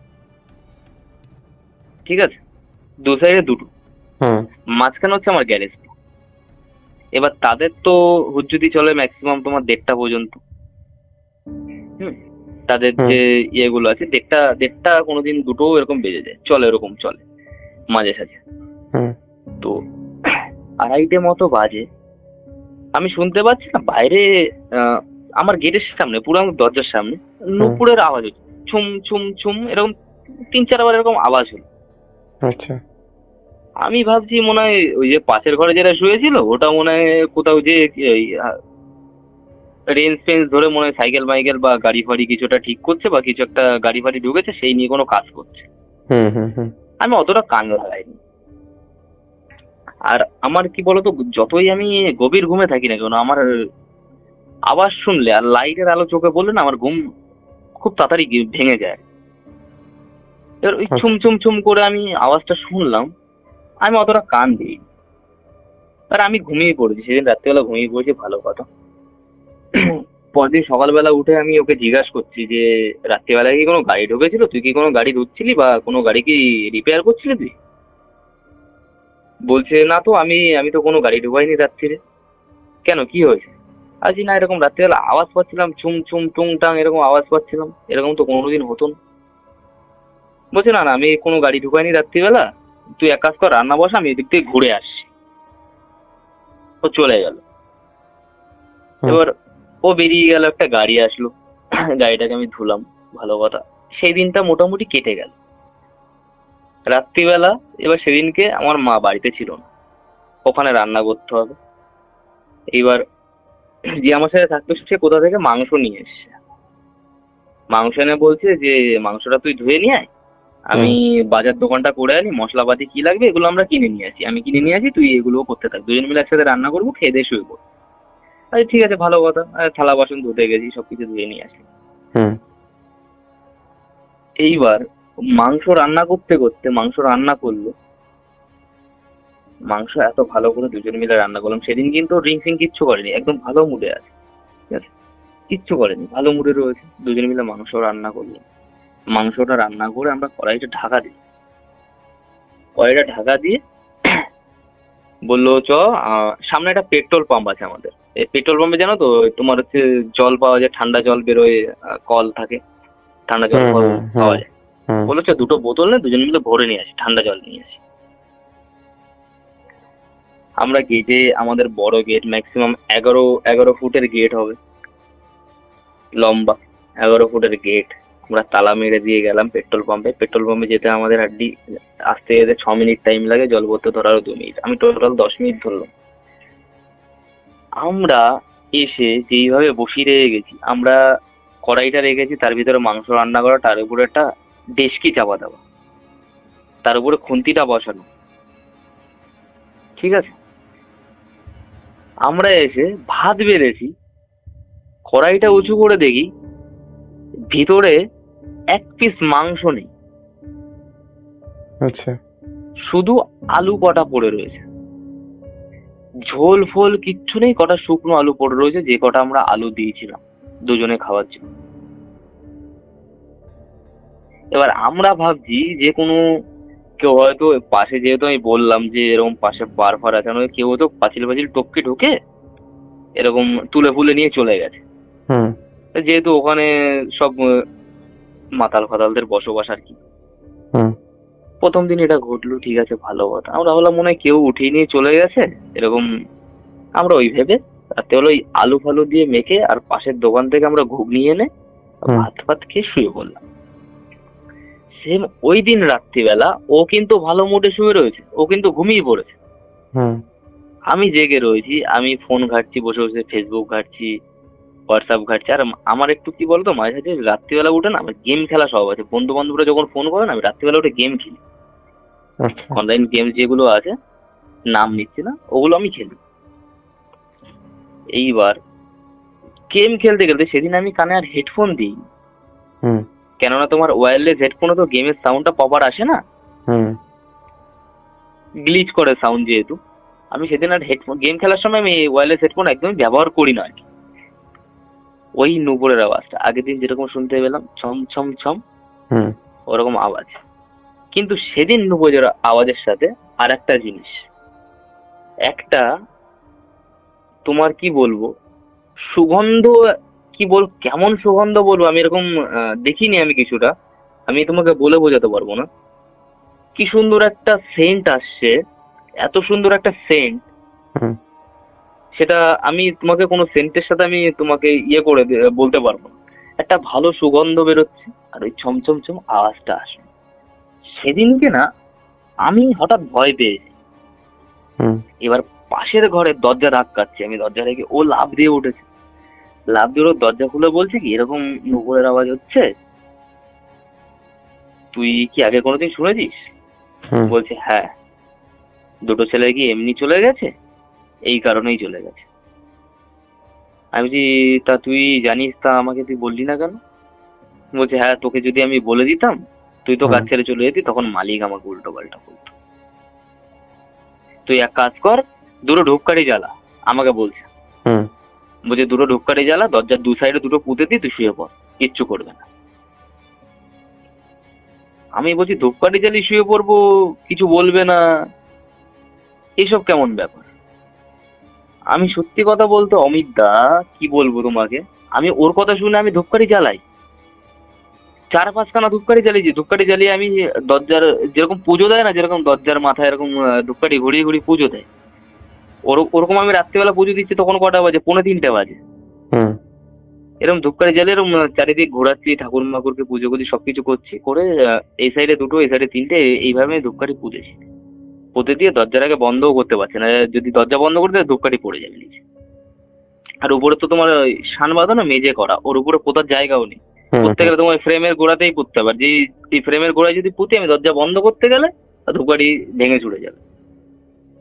ঠিক আছে, দু সাইডে দুটো, হুম মাঝখানে হচ্ছে আমার গ্যারেজ। এবার তাদের তো হুজ্জুতি চলে ম্যাক্সিমাম তোমার 1:30 পর্যন্ত। হুম, তাদের যে ইয়েগুলো আছে 1:30 কোনোদিন 2টো এরকম বেজে যায়, চলে এরকম চলে মাঝে সাঝে। হুম তো 2:30 মতো বাজে, আমি শুনতে পাচ্ছি না বাইরে, আমার গেটের সামনে, পুরো আমার দরজার সামনে নুপুরের আওয়াজ হচ্ছে, ছুম ছুম ছুম, এরকম 3-4 বার এরকম আওয়াজ হলো। আচ্ছা আমি ভাবছি মনে হয় ওই যে পাশের ঘরে যেটা শুয়েছিল ওটা মনে হয় কোথাও যে রেঞ্জ ফেঞ্জ ধরে মনে হয় সাইকেল মাইকেল বা গাড়ি ফাড়ি কিছুটা ঠিক করছে, বা কিছু একটা গাড়ি ফাড়ি ঢুকেছে সেই নিয়ে কোনো কাজ করছে। হুম হুম হুম আমি অতটা কান লাগাইনি। আর আমার কি বলতো, যতই আমি গভীর ঘুমে থাকি না কেন, আমার আওয়াজ শুনলে আর লাইটের আলো চোখে পড়লে না, আমার ঘুম খুব তাড়াতাড়ি ভেঙে যায়। এবার ওই ছুম ছুম ছুম করে আমি আওয়াজটা শুনলাম, আমি অতটা কান দিই, আর আমি ঘুমিয়ে পড়েছি সেদিন রাত্রিবেলা, ঘুমিয়ে পড়েছি, ভালো কথা। পরদিন সকালবেলা উঠে আমি ওকে জিজ্ঞাসা করছি যে রাত্রিবেলায় কি কোনো গাড়ি ঢুকেছিল, তুই কি কোনো গাড়ি ধুচ্ছিলি বা কোনো গাড়ি কি রিপেয়ার করছিলি তুই? বলছে না তো, আমি আমি তো কোনো গাড়ি ঢুকাইনি রাত্রিরে। কেন, কি হয়েছে? আজ না এরকম রাত্রিবেলা আওয়াজ পাচ্ছিলাম, ছুম ছুম টুং টাং এরকম আওয়াজ পাচ্ছিলাম, এরকম তো কোনোদিন হতো না। বলছে না না, আমি কোনো গাড়ি ঢুকাইনি রাত্রিবেলা, তুই এক কাজ কর, রান্না বসা, আমি এদিক থেকে ঘুরে আসছি। ও চলে গেল। এবার ও বেরিয়ে গেল, একটা গাড়ি আসলো, গাড়িটাকে আমি ধুলাম, ভালো কথা। সেই দিনটা মোটামুটি কেটে গেল। রাত্রিবেলা এবার সেদিনকে আমার মা বাড়িতে ছিল না, ওখানে রান্না করতে হবে। এইবার যে আমার সাথে থাকতো সে কোথা থেকে মাংস নিয়ে এসছে, মাংস এনে বলছে যে মাংসটা তুই ধুয়ে নিয়ে আয়, আমি বাজার দোকানটা করে আনি, মশলাপাতি কি লাগবে এগুলো আমরা কিনে নিয়ে আসি, আমি কিনে নিয়ে আসি, তুই এগুলো করতে থাক, দুজন মিলে একসাথে রান্না করবো, খেয়ে দিয়ে শুয়ে পড়বো। আরে ঠিক আছে, ভালো কথা। থালা বাসন ধুতে গেছি, সবকিছু ধুয়ে নিয়ে আসি। এইবার মাংস রান্না করতে করতে মাংস রান্না করলো, মাংস এত ভালো করে দুজন মিলে রান্না করলাম। সেদিন কিন্তু ড্রিঙ্ক ফিঙ্ক কিচ্ছু করেনি, একদম ভালো মুডে আছে, ঠিক আছে, কিচ্ছু করেনি, ভালো মুডে রয়েছে। দুজন মিলে মাংস রান্না করলো, মাংসটা রান্না করে আমরা কড়াইটা ঢাকা দিই, কড়াইটা ঢাকা দিয়ে বললো চ, সামনে একটা পেট্রোল পাম্প আছে আমাদের, এই পেট্রোল পাম্পে জানো তো তোমার হচ্ছে জল পাওয়া যায়, ঠান্ডা জল বেরোয়, কল থাকে, ঠান্ডা জল পাওয়া যায়। বললো চ, 2টো বোতল না দুজন মিলে ভরে নিয়ে আসি, ঠান্ডা জল নিয়ে আসি। আমরা গেটে, আমাদের বড় গেট, ম্যাক্সিমাম 11 ফুটের গেট হবে, লম্বা 11 ফুটের গেট। আমরা তালা মেরে দিয়ে গেলাম পেট্রোল পাম্পে। পেট্রোল পাম্পে যেতে আমাদের হার্ডলি আসতে যেতে 6 মিনিট টাইম লাগে, জল ভরতে ধরারও 2 মিনিট, আমি টোটাল 10 মিনিট ধরলাম। আমরা এসে যেইভাবে বসিয়ে রেখে গেছি, আমরা কড়াইটা রেখেছি, তার ভিতরে মাংস রান্না করা, তার উপরে একটা ডেস্কি চাপা দেওয়া, তার উপরে খুন্তিটা বসানো, ঠিক আছে। আমরা এসে ভাত বেড়েছি, কড়াইটা উঁচু করে দেখি ভিতরে 1 পিস মাংস নেই, আচ্ছা, শুধু আলু কটা পড়ে রয়েছে, ঝোল ফোল কিচ্ছু নেই, কটা শুকনো আলু পড়ে রয়েছে, যে কটা আমরা আলু দিয়েছিলাম দুজনে খাওয়ার জন্য। এবার আমরা ভাবছি যে কোনো কেউ হয়তো পাশে, যেহেতু আমি বললাম যে এরকম পাশে বার ফার আছে, কেউ হয়তো পাঁচিল পাঁচিল টপকে ঢুকে এরকম তুলে ফুলে নিয়ে চলে গেছে। যেহেতু ওখানে সব মাতাল ফাতালদের বসবাস আর কি। প্রথম দিন এটা ঘটলো, ঠিক আছে, ভালো কথা। আমরা ভাবলাম মনে হয় কেউ উঠিয়ে নিয়ে চলে গেছে এরকম। আমরা ওই ভেবে রাতে হলো ওই আলু ফালু দিয়ে মেখে আর পাশের দোকান থেকে আমরা ঘুগনি এনে ভাত ফাত খেয়ে শুয়ে পড়লাম। সেম ওই দিন রাত্রিবেলা ও কিন্তু ভালো মুডে শুয়ে রয়েছে, ও কিন্তু ঘুমিয়ে পড়েছে। আমি জেগে রয়েছি, আমি ফোন ঘাটছি, বসে বসে ফেসবুক ঘাটছি, হোয়াটসঅ্যাপ ঘাটছি। আর আমার একটু কি বলতো, মাঝে মাঝে রাত্রিবেলা উঠে না আমার গেম খেলা সব আছে। বন্ধু বান্ধবরা যখন ফোন করে না, আমি রাত্রিবেলা উঠে গেম খেলি। অনলাইন গেম যেগুলো আছে, নাম নিচ্ছি না, ওগুলো আমি খেলি। এইবার গেম খেলতে খেলতে সেদিন আমি কানে আর হেডফোন দিই, কেননা তোমার ওয়্যারলেস হেডফোনে তো গেমের সাউন্ডটা প্রপার আসে না, গ্লিচ করে সাউন্ড। যেহেতু আমি সেদিন আর হেডফোন, গেম খেলার সময় আমি ওয়্যারলেস হেডফোন একদমই ব্যবহার করি না আর কি। ওই নুপুরের আওয়াজটা আগের দিন যেরকম শুনতে পেলাম, ছম ছম ছম, ওরকম আওয়াজ। কিন্তু সেদিন নুপুরের আওয়াজের সাথে আর একটা জিনিস, একটা তোমার কি বলবো সুগন্ধ, কি কেমন সুগন্ধ বলবো আমি, এরকম দেখিনি আমি কিছুটা, আমি তোমাকে বলে বোঝাতে পারবো না। কি সুন্দর একটা সেন্ট আসছে, এত সুন্দর একটা সেন্ট, সেটা আমি তোমাকে কোনো সেন্টের সাথে আমি তোমাকে করে বলতে পারবো না। একটা ভালো সুগন্ধ বেরোচ্ছে আর ওই ছমছম ছম আওয়াজটা আসে। সেদিনকে না আমি হঠাৎ ভয় পেয়েছি। এবার পাশের ঘরের দরজা ধাক্কাচ্ছি, আমি দরজা রেখে, ও লাফ দিয়ে উঠেছে। লাফ দিয়ে ওর দরজা খুলে বলছে কি, এরকম নুপুরের আওয়াজ হচ্ছে, তুই কি আগে কোনোদিন শুনেছিস? বলছে হ্যাঁ, দুটো ছেলে কি এমনি চলে গেছে, এই কারণেই চলে গেছে। আমি বলছি তা তুই জানিস, তা আমাকে তুই বললি না কেন? বলছে হ্যাঁ, তোকে যদি আমি বলে দিতাম তুই তো কাজ ছেড়ে চলে যেতি, তখন মালিক আমাকে উল্টো পাল্টা বলতো। তুই এক কাজ কর, দুটো ধূপকাঠি জ্বালা, আমাকে বলছে। বলছে দুটো ধূপকাঠি জ্বালা, দরজার দু সাইডে দুটো পুঁতে দি, তুই শুয়ে পড়, কিচ্ছু করবে না। আমি বলছি ধূপকাঠি জ্বালি শুয়ে পড়বো, কিছু বলবে না, এইসব কেমন ব্যাপার? আমি সত্যি কথা বলতে অমিত দা, কি বলবো তোমাকে, আমি ওর কথা শুনে আমি ধূপকাঠি জ্বালাই, 4-5খানা ধূপকাঠি জ্বালিয়েছি। ধূপকাঠি জ্বালিয়ে আমি দরজার যেরকম পুজো দেয় না, যেরকম দরজার মাথায় এরকম ধূপকাঠি ঘুরিয়ে ঘুরিয়ে পুজো দেয়, ওরকম আমি রাত্রিবেলা পুজো দিচ্ছি, তখন কটা বাজে, 2:45 বাজে। এরকম ধূপকাঠি জ্বালিয়ে এরকম চারিদিক ঘোরাচ্ছি, ঠাকুর মাকুরকে পুজো করছি, সবকিছু করছি, করে এই সাইডে দুটো, এই সাইডে 3টে, এইভাবে ধূপকাঠি পুজেছি। পুঁতে দিয়ে দরজার আগে বন্ধও করতে পারছে না, যদি দরজা বন্ধ করতে ধূপকাঠি পড়ে যাবে নিচে। আর উপরে তো তোমার শান বাঁধা না, মেজে করা, ওর উপরে পোতার জায়গাও নেই। পুঁততে গেলে তোমার ফ্রেমের গোড়াতেই পুঁততে হবে, আর যে ফ্রেমের গোড়ায় যদি পুঁতি, আমি দরজা বন্ধ করতে গেলে ধূপকাঠি ভেঙে ছুড়ে যাবে।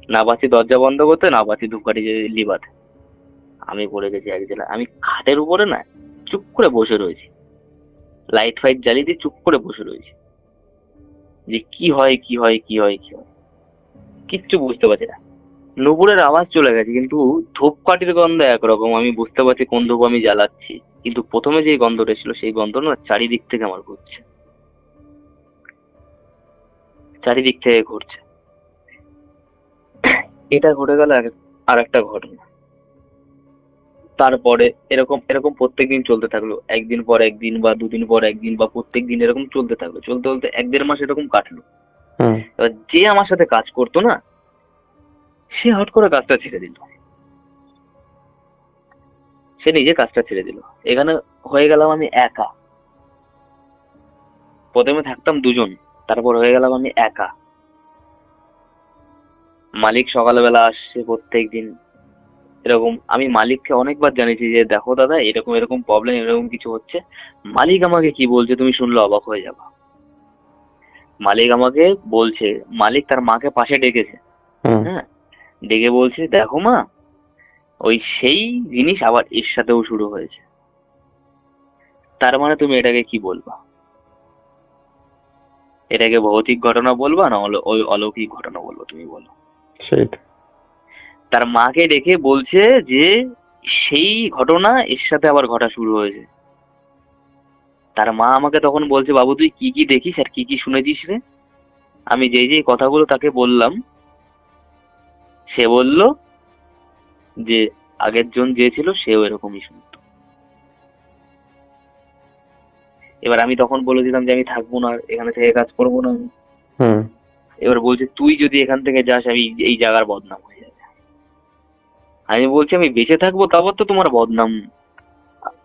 না পাচ্ছি দরজা বন্ধ করতে, না পাচ্ছি ধূপকাঠি লিবাতে। আমি পড়ে গেছি এক জেলা। আমি খাটের উপরে না চুপ করে বসে রয়েছি, লাইট ফাইট জ্বালিয়ে দিয়ে চুপ করে বসে রয়েছি, যে কি হয় কি হয় কি হয় কি হয়, কিচ্ছু বুঝতে পারছি না। নুপুরের আওয়াজ চলে গেছে, কিন্তু ধূপকাঠির গন্ধ একরকম। আমি বুঝতে পারছি কোন ধূপ আমি জ্বালাচ্ছি, কিন্তু প্রথমে যে গন্ধটা ছিল সেই গন্ধ না চারিদিক থেকে আমার ঘুরছে, চারিদিক থেকে ঘুরছে। এটা ঘটে গেল আর একটা ঘটনা। তারপরে এরকম এরকম প্রত্যেকদিন চলতে থাকলো, একদিন পর একদিন, বা দুদিন পর একদিন, বা প্রত্যেকদিন এরকম চলতে থাকলো। চলতে চলতে 1-1.5 মাস এরকম কাটলো। এবার যে আমার সাথে কাজ করতো না, সে হট করে কাজটা ছেড়ে দিল, সে নিজে কাজটা ছেড়ে দিল। এখানে হয়ে গেলাম আমি একা। প্রথমে থাকতাম 2জন, তারপর হয়ে গেলাম আমি একা। মালিক সকালবেলা আসছে প্রত্যেক দিন এরকম। আমি মালিককে অনেকবার জানিয়েছি যে দেখো দাদা, এরকম এরকম প্রবলেম, এরকম কিছু হচ্ছে। মালিক আমাকে কি বলছে তুমি শুনলে অবাক হয়ে যাবা। মালিক আমাকে বলছে, মালিক তার মাকে পাশে ডেকেছে, হ্যাঁ, ডেকে বলছে দেখো মা, ওই সেই জিনিস আবার এর সাথেও শুরু হয়েছে। তার মানে তুমি এটাকে কি বলবা? এটাকে ভৌতিক ঘটনা বলবা না ওই অলৌকিক ঘটনা বলবো? তুমি বলো। তার মাকে ডেকে বলছে যে সেই ঘটনা এর সাথে আবার ঘটা শুরু হয়েছে। তার মা আমাকে তখন বলছে, বাবু তুই কি কি দেখিস আর কি কি শুনেছিস রে? আমি যেই কথাগুলো তাকে বললাম, সে বলল যে আগের জন যে ছিল সেও এরকমই শুনতো। এবার আমি তখন বলে দিলাম যে আমি থাকবো না, এখানে থেকে কাজ করবো না আমি। এবার বলছে তুই যদি এখান থেকে যাস আমি এই জায়গার বদনাম হয়ে যাবে। আমি বলছি আমি বেঁচে থাকবো তারপর তো তোমার বদনাম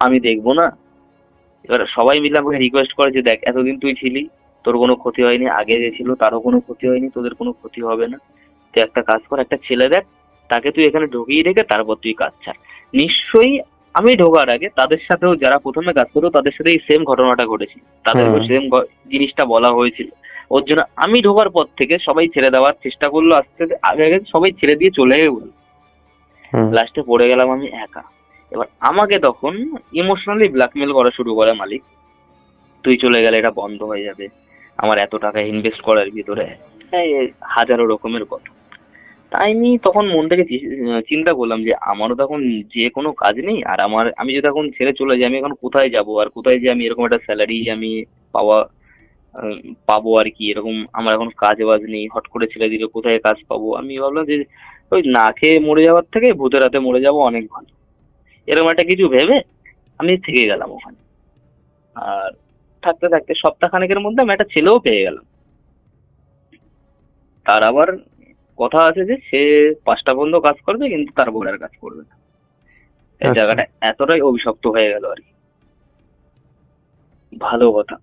আমি দেখবো না। এবার সবাই মিলে আমাকে রিকোয়েস্ট করে যে দেখ এতদিন তুই ছিলি, তোর কোনো ক্ষতি হয়নি, আগে যে ছিল তারও কোনো ক্ষতি হয়নি, তোদের কোনো ক্ষতি হবে না। তুই একটা কাজ কর, একটা ছেলে দেখ, তাকে তুই এখানে ঢুকিয়ে রেখে তারপর তুই কাজ ছাড়। নিশ্চয়ই আমি ঢোকার আগে তাদের সাথেও যারা প্রথমে কাজ করতো তাদের সাথে এই সেম ঘটনাটা ঘটেছিল, তাদেরকেও সেম জিনিসটা বলা হয়েছিল। ওর জন্য আমি ঢোকার পর থেকে সবাই ছেড়ে দেওয়ার চেষ্টা করলো, আস্তে আস্তে আগে আগে সবাই ছেড়ে দিয়ে চলে গেল। লাস্টে পড়ে গেলাম আমি একা। এবার আমাকে তখন ইমোশনালি ব্ল্যাকমেল করা শুরু করে মালিক, তুই চলে গেলে এটা বন্ধ হয়ে যাবে, আমার এত টাকা ইনভেস্ট করার ভিতরে, হাজারো রকমের কথা। তাই আমি তখন মন থেকে চিন্তা করলাম যে আমারও তখন যে কোনো কাজ নেই, আর আমি যদি এখন ছেড়ে চলে যাই আমি এখন কোথায় যাব, আর কোথায় যে আমি এরকম একটা স্যালারি আমি পাওয়া পাবো আর কি, এরকম আমার এখন কাজ বাজ নেই, হট করে ছেড়ে দিলে কোথায় কাজ পাবো। আমি ভাবলাম যে ওই না খেয়ে মরে যাওয়ার থেকে ভূতের রাতে মরে যাবো অনেক ভালো, এরকম একটা কিছু ভেবে আমি থেকে গেলাম ওখানে। আর থাকতে থাকতে সপ্তাহখানেকের মধ্যে আমি একটা ছেলেও পেয়ে গেলাম। তার আবার কথা আছে যে সে 5টা পর্যন্ত কাজ করবে কিন্তু তার বোর্ডের কাজ করবে না। এই জায়গাটা এতটাই অভিশপ্ত হয়ে গেল আর কি। ভালো কথা,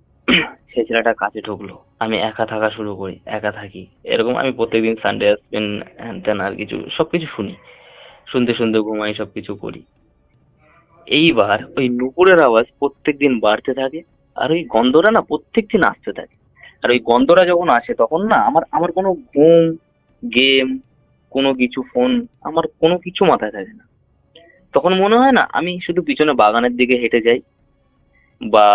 সে ছেলেটা কাজে ঢুকলো, আমি একা থাকা শুরু করি, একা থাকি এরকম। আমি প্রত্যেকদিন সানডে আসবেন হ্যান ত্যান আর কিছু সবকিছু শুনি, শুনতে শুনতে ঘুমাই, সবকিছু করি। এইবার ওই নুপুরের আওয়াজ প্রত্যেকদিন বাড়তে থাকে, আর ওই গন্ধটা না প্রত্যেকদিন আসতে থাকে। আর ওই গন্ধটা যখন আসে তখন না আমার আমার কোনো ঘুম, গেম, কোনো কিছু, ফোন, আমার কোনো কিছু মাথায় থাকে না। তখন মনে হয় না আমি শুধু পিছনে বাগানের দিকে হেঁটে যাই, বা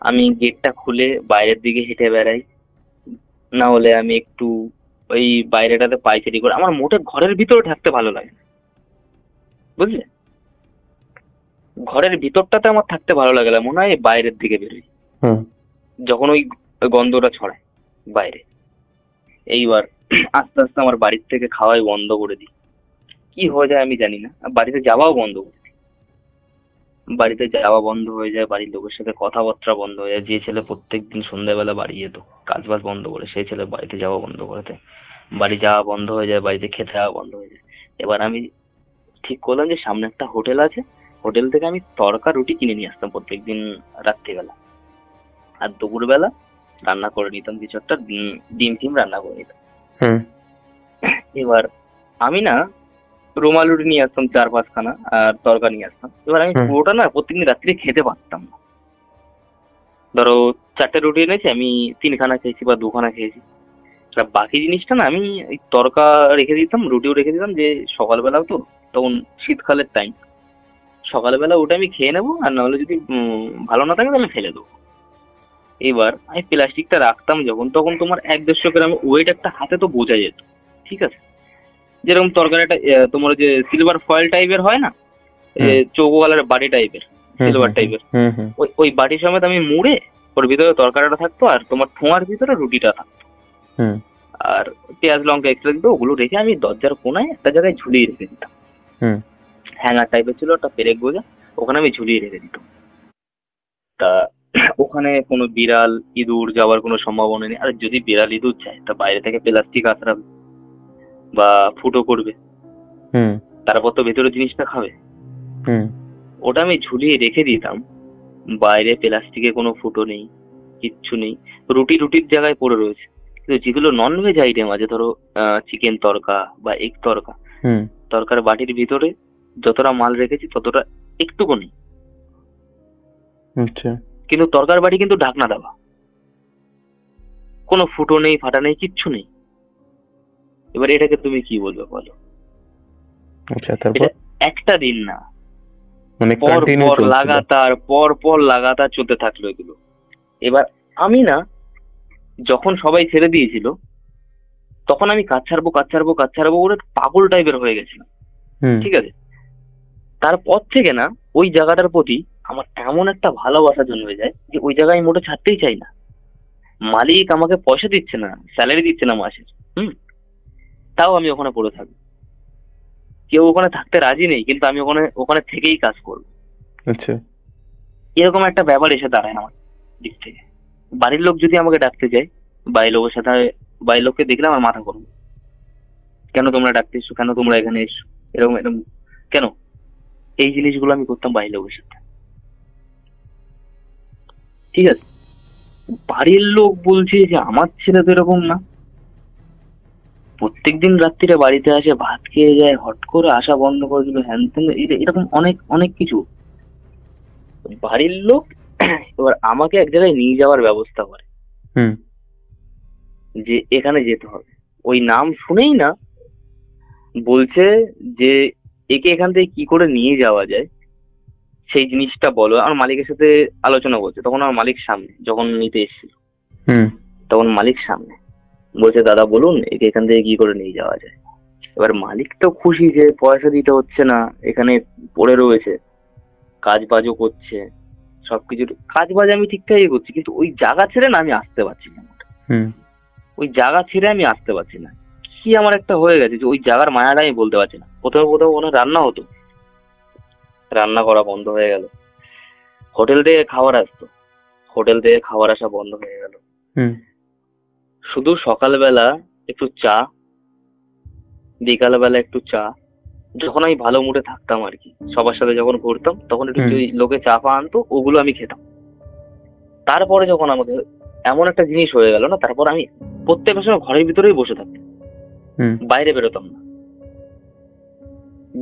আমি গেটটা খুলে বাইরের দিকে হেঁটে বেড়াই, না হলে আমি একটু ওই বাইরেটাতে পায়চারি করে। আমার মোটে ঘরের ভিতরে থাকতে ভালো লাগে না, বুঝলে? ঘরের ভিতরটাতে আমার থাকতে ভালো লাগে না, মনে হয় বাইরের দিকে বেরোই যখন ওই গন্ধটা ছড়ায় বাইরে। এইবার আস্তে আস্তে আমার বাড়ির থেকে খাওয়াই বন্ধ করে দিই, কি হয়ে যায় আমি জানি না, বাড়িতে যাওয়াও বন্ধ করে দিই। বাড়িতে যাওয়া বন্ধ হয়ে যায়, বাড়ির লোকের সাথে কথাবার্তা বন্ধ হয়ে যায়। যে ছেলে প্রত্যেকদিন সন্ধ্যাবেলা বাড়ি যেত কাজ বাজ বন্ধ করে, সেই ছেলে বাড়িতে যাওয়া বন্ধ করে দেয়, বাড়ি যাওয়া বন্ধ হয়ে যায়, বাড়িতে খেতে যাওয়া বন্ধ হয়ে যায়। এবার আমি ঠিক করলাম যে সামনে একটা হোটেল আছে, হোটেল থেকে আমি তড়কা রুটি কিনে নিয়ে আসতাম প্রত্যেকদিন রাত্রিবেলা, আর দুপুরবেলা রান্না করে নিতাম কিছু একটা, ডিম টিম রান্না করে নিতাম। এবার আমি না রুমাল রুটি নিয়ে আসতাম 4-5খানা, আর তরকা নিয়ে আসতাম। এবার আমি পুরোটা না প্রত্যেকদিন রাত্রে খেতে পারতাম না। ধরো 4টে রুটি এনেছি, আমি 3খানা খেয়েছি বা 2খানা খেয়েছি, আর বাকি জিনিসটা না আমি ওই তরকা রেখে দিতাম, রুটিও রেখে দিতাম, যে সকালবেলাও তো তখন শীতকালের টাইম, সকালবেলা ওটা আমি খেয়ে নেবো, আর নাহলে যদি ভালো না থাকে তাহলে ফেলে দেবো। এবার আমি প্লাস্টিকটা রাখতাম যখন, তখন তোমার 1-150 গ্রাম ওয়েট একটা হাতে তো বোঝা যেত, ঠিক আছে? যেরকম তরকারিটা তোমার যে সিলভার ফয়েল টাইপের হয় না, চৌকো কালারের বাটি টাইপের, সিলভার টাইপের, ওই বাটি সমেত আমি মুড়ে ওর ভিতরে তরকারিটা থাকতো, আর তোমার ঠোঙার ভিতরে রুটিটা থাকতো, আর পেঁয়াজ লঙ্কা এক্সট্রা দিত। ওগুলো রেখে আমি দরজার কোনায় একটা জায়গায় ঝুলিয়ে রেখে দিতাম, হ্যাঙ্গার টাইপের ছিল একটা পেরেক গোজা, ওখানে আমি ঝুলিয়ে রেখে দিতাম। তা ওখানে কোনো বিড়াল ইঁদুর যাওয়ার কোনো সম্ভাবনা নেই, আর যদি বিড়াল ইঁদুর যায় তা বাইরে থেকে প্লাস্টিক আঁচড়াবে বা ফুটো করবে, তারপর তো ভেতরে জিনিসটা খাবে। ওটা আমি ঝুলিয়ে রেখে দিতাম, বাইরে প্লাস্টিকে কোনো ফুটো নেই, কিচ্ছু নেই, রুটির জায়গায় পড়ে রয়েছে। কিন্তু যেগুলো ননভেজ আইটেম আছে, ধরো চিকেন তরকা বা এগ তরকা, তরকার বাটির ভিতরে যতটা মাল রেখেছি ততটা একটুকু নেই, কিন্তু তরকার বাটি কিন্তু ঢাকনা দেওয়া, কোনো ফুটো নেই, ফাটা নেই, কিচ্ছু নেই। এবার এটাকে তুমি কি বলবে বলো? একটা দিন না, পর পর লাগাতার চলতে থাকলো এগুলো। এবার আমি না যখন সবাই ছেড়ে দিয়েছিল তখন আমি কাজ ছাড়বো করে পাগল টাইপের হয়ে গেছিলাম, ঠিক আছে? তারপর থেকে না ওই জায়গাটার প্রতি আমার এমন একটা ভালোবাসা জন্মে যায় যে ওই জায়গায় মোটে ছাড়তেই চাই না। মালিক আমাকে পয়সা দিচ্ছে না, স্যালারি দিচ্ছে না মাসের, তাও আমি ওখানে পড়ে থাকবো। কেউ ওখানে থাকতে রাজি নেই, কিন্তু আমি ওখানে ওখানে থেকেই কাজ করবো। আচ্ছা। এরকম একটা ব্যাপার এসে দাঁড়ায় আমার দিক থেকে। বাড়ির লোক যদি আমাকে ডাকতে যায়, বাড়ির লোকের সাথে, বাড়ির লোককে দেখলে আমার মাথা গরম, কেন তোমরা ডাকতে এসছো, কেন তোমরা এখানে এসছো, এরকম এরকম কেন? এই জিনিসগুলো আমি করতাম বাড়ির লোকের সাথে, ঠিক আছে? বাড়ির লোক বলছে যে আমার ছেলে তো এরকম না, প্রত্যেকদিন রাত্রিরে বাড়িতে আসে, ভাত খেয়ে যায়, হট করে আসা বন্ধ করে দিল, হ্যান ত্যান, এরকম অনেক অনেক কিছু। বাড়ির লোক এবার আমাকে এক জায়গায় নিয়ে যাওয়ার ব্যবস্থা করে, যে এখানে যেতে হবে। ওই নাম শুনেই না বলছে যে একে এখান থেকে কি করে নিয়ে যাওয়া যায় সেই জিনিসটা বলো। আমার মালিকের সাথে আলোচনা করছে, তখন আমার মালিক সামনে, যখন নিতে এসেছিল তখন মালিক সামনে বলছে, দাদা বলুন একে এখান থেকে কি করে নিয়ে যাওয়া যায়। এবার মালিক তো খুশি যে পয়সা দিতে হচ্ছে না, এখানে পড়ে রয়েছে, কাজ বাজও করছে, সবকিছু কাজ বাজ আমি ঠিকঠাকই করছি, কিন্তু ওই জায়গা ছেড়ে না আমি আসতে পারছি না। ওই জায়গা ছেড়ে আমি আসতে পারছি না, কি আমার একটা হয়ে গেছে যে ওই জায়গার মায়াটা আমি বলতে পারছি না। কোথাও কোথাও ওখানে রান্না হতো, রান্না করা বন্ধ হয়ে গেল। হোটেল থেকে খাবার আসতো, হোটেল থেকে খাবার আসা বন্ধ হয়ে গেল। শুধু সকালবেলা একটু চা, বিকালবেলা একটু চা, যখন আমি ভালো মুডে থাকতাম আর কি, সবার সাথে যখন ঘুরতাম তখন একটু লোকে চা পা আনতো, ওগুলো আমি খেতাম। তারপরে যখন আমাদের এমন একটা জিনিস হয়ে গেল না, তারপর আমি প্রত্যেকের সময় ঘরের ভিতরেই বসে থাকতাম, বাইরে বেরোতাম না,